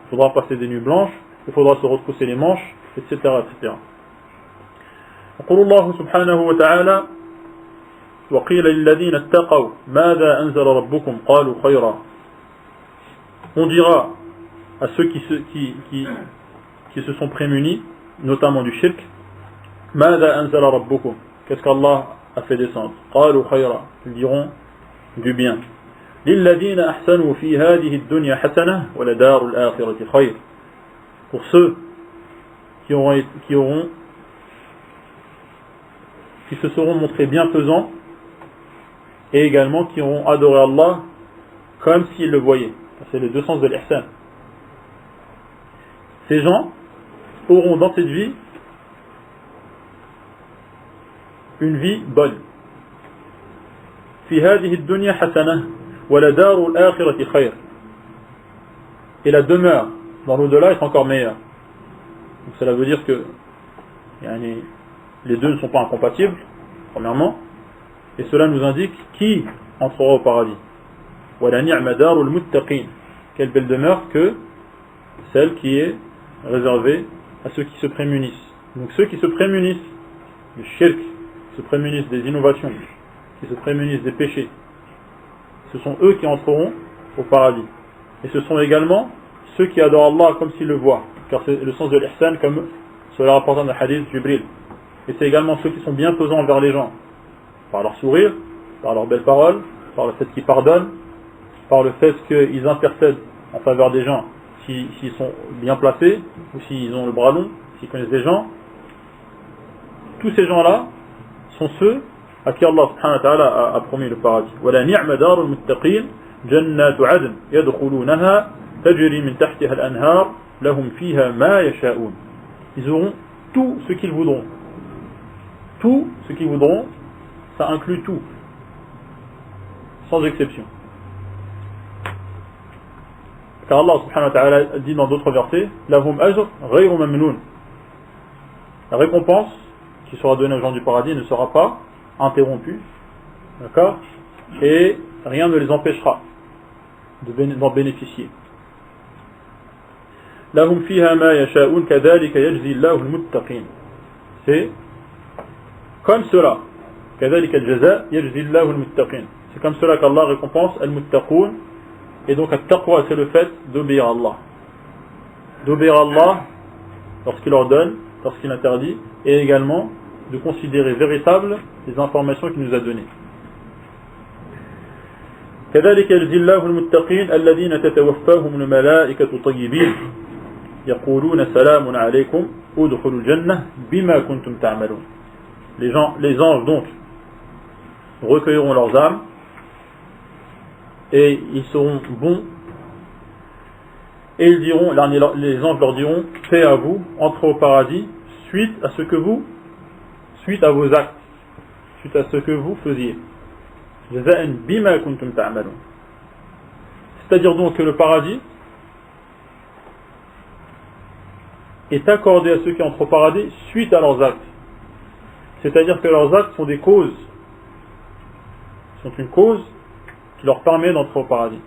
il faudra passer des nuits blanches, il faudra se retrousser les manches, etc. etc. يقول الله سبحانه وتعالى وقيل للذين اتقوا ماذا أنزل ربكم قالوا خيرا. On dira à ceux qui se sont prémunis, notamment du shirk, ماذا أنزل ربكم, qu'est-ce qu'Allah a fait descendre? قالوا خيرا, ils diront du bien. للذين أحسنوا في هذه الدنيا حسنة ولدار الآخرة خير. Pour ceux qui se seront montrés bienfaisants et également qui auront adoré Allah comme s'ils le voyaient. C'est le deux sens de l'ihsan. Ces gens auront dans cette vie une vie bonne. في هذه الدنيا حسنة ولدار الآخرة خير. Et la demeure dans l'au-delà est encore meilleure. Donc cela veut dire que les deux ne sont pas incompatibles, premièrement, et cela nous indique qui entrera au paradis. وَلَا نِعْمَ دَارُ الْمُتَّقِينَ. Quelle belle demeure que celle qui est réservée à ceux qui se prémunissent. Donc ceux qui se prémunissent du shirk, qui se prémunissent des innovations, qui se prémunissent des péchés, ce sont eux qui entreront au paradis. Et ce sont également ceux qui adorent Allah comme s'ils le voient, car c'est le sens de l'ihsan comme cela rapporte dans le hadith Jibril. Et c'est également ceux qui sont bienfaisants envers les gens, par leur sourire, par leurs belles paroles, par le fait qu'ils pardonnent, par le fait qu'ils intercèdent en faveur des gens s'ils sont bien placés, ou s'ils ont le bras long, s'ils connaissent des gens. Tous ces gens-là sont ceux à qui Allah subhanahu wa ta'ala a promis le paradis. وَلَا نِعْمَ دَارُ الْمُتَّقِينَ جَنَّاتُ عَدْنٍ يَدْخُلُونَهَا تَجْرِي مِنْ تَحْتِهَا الْأَنْهَارُ لَهُمْ فِيهَا مَا يَشَاءُونَ. Ils auront tout ce qu'ils voudront. Tout ce qu'ils voudront, ça inclut tout, sans exception. Car Allah subhanahu wa ta'ala dit dans d'autres versets, lahum ajr ghayru mamnoun. La récompense qui sera donnée aux gens du paradis ne sera pas interrompue, d'accord, et rien ne les empêchera d'en bénéficier. Lahum fiha ma yasha'un kadhalika yajzi Allahu al-muttaqin. C'est comme cela, kadhalika al-jaza yajzi Allahu al-muttaqin. C'est comme cela qu'Allah récompense al-muttaqun. Et donc, at-taqwa, c'est le fait d'obéir à Allah. D'obéir à Allah lorsqu'il ordonne, lorsqu'il interdit, et également de considérer véritables les informations qu'il nous a données. كذلك يجزي الله المتقين الذين تتوفاهم الملائكة طيبين يقولون سلام عليكم ادخلوا الجنة بما كنتم تعملون. Les anges donc recueilleront leurs âmes et ils seront bons, et ils diront, les anges leur diront, paix à vous, entrez au paradis, suite à vos actes, suite à ce que vous faisiez. جزاء بما كنتم تعملون. C'est-à-dire donc que le paradis est accordé à ceux qui entrent au paradis suite à leurs actes. C'est-à-dire que leurs actes sont des causes, sont une cause qui leur permet d'entrer au paradis.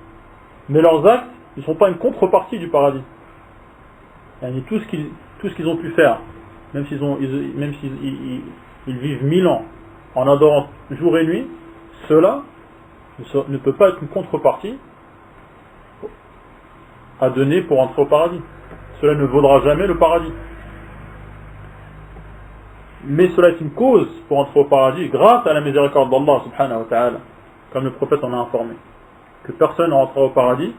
Mais leurs actes ne sont pas une contrepartie du paradis. Et tout ce qu'ils ont pu faire, même s'ils vivent 1000 ans en adorant jour et nuit, cela ne peut pas être une contrepartie à donner pour entrer au paradis. Cela ne vaudra jamais le paradis. Mais cela est une cause pour entrer au paradis grâce à la miséricorde d'Allah subhanahu wa ta'ala, comme le prophète en a informé, que personne ne rentrera au paradis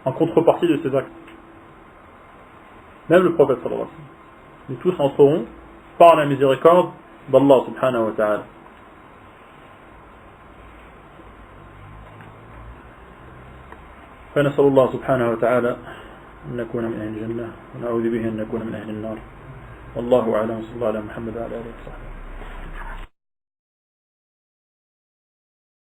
en contrepartie de ses actes. Même le prophète sallallahu alayhi wa sallam. Nous tous entrerons par la miséricorde d'Allah subhanahu wa ta'ala. فنسأل الله سبحانه وتعالى أن نكون من أهل الجنة ونعوذ به أن نكون من أهل النار. والله أعلم. صلى الله على محمد وعلى آله وصحبه.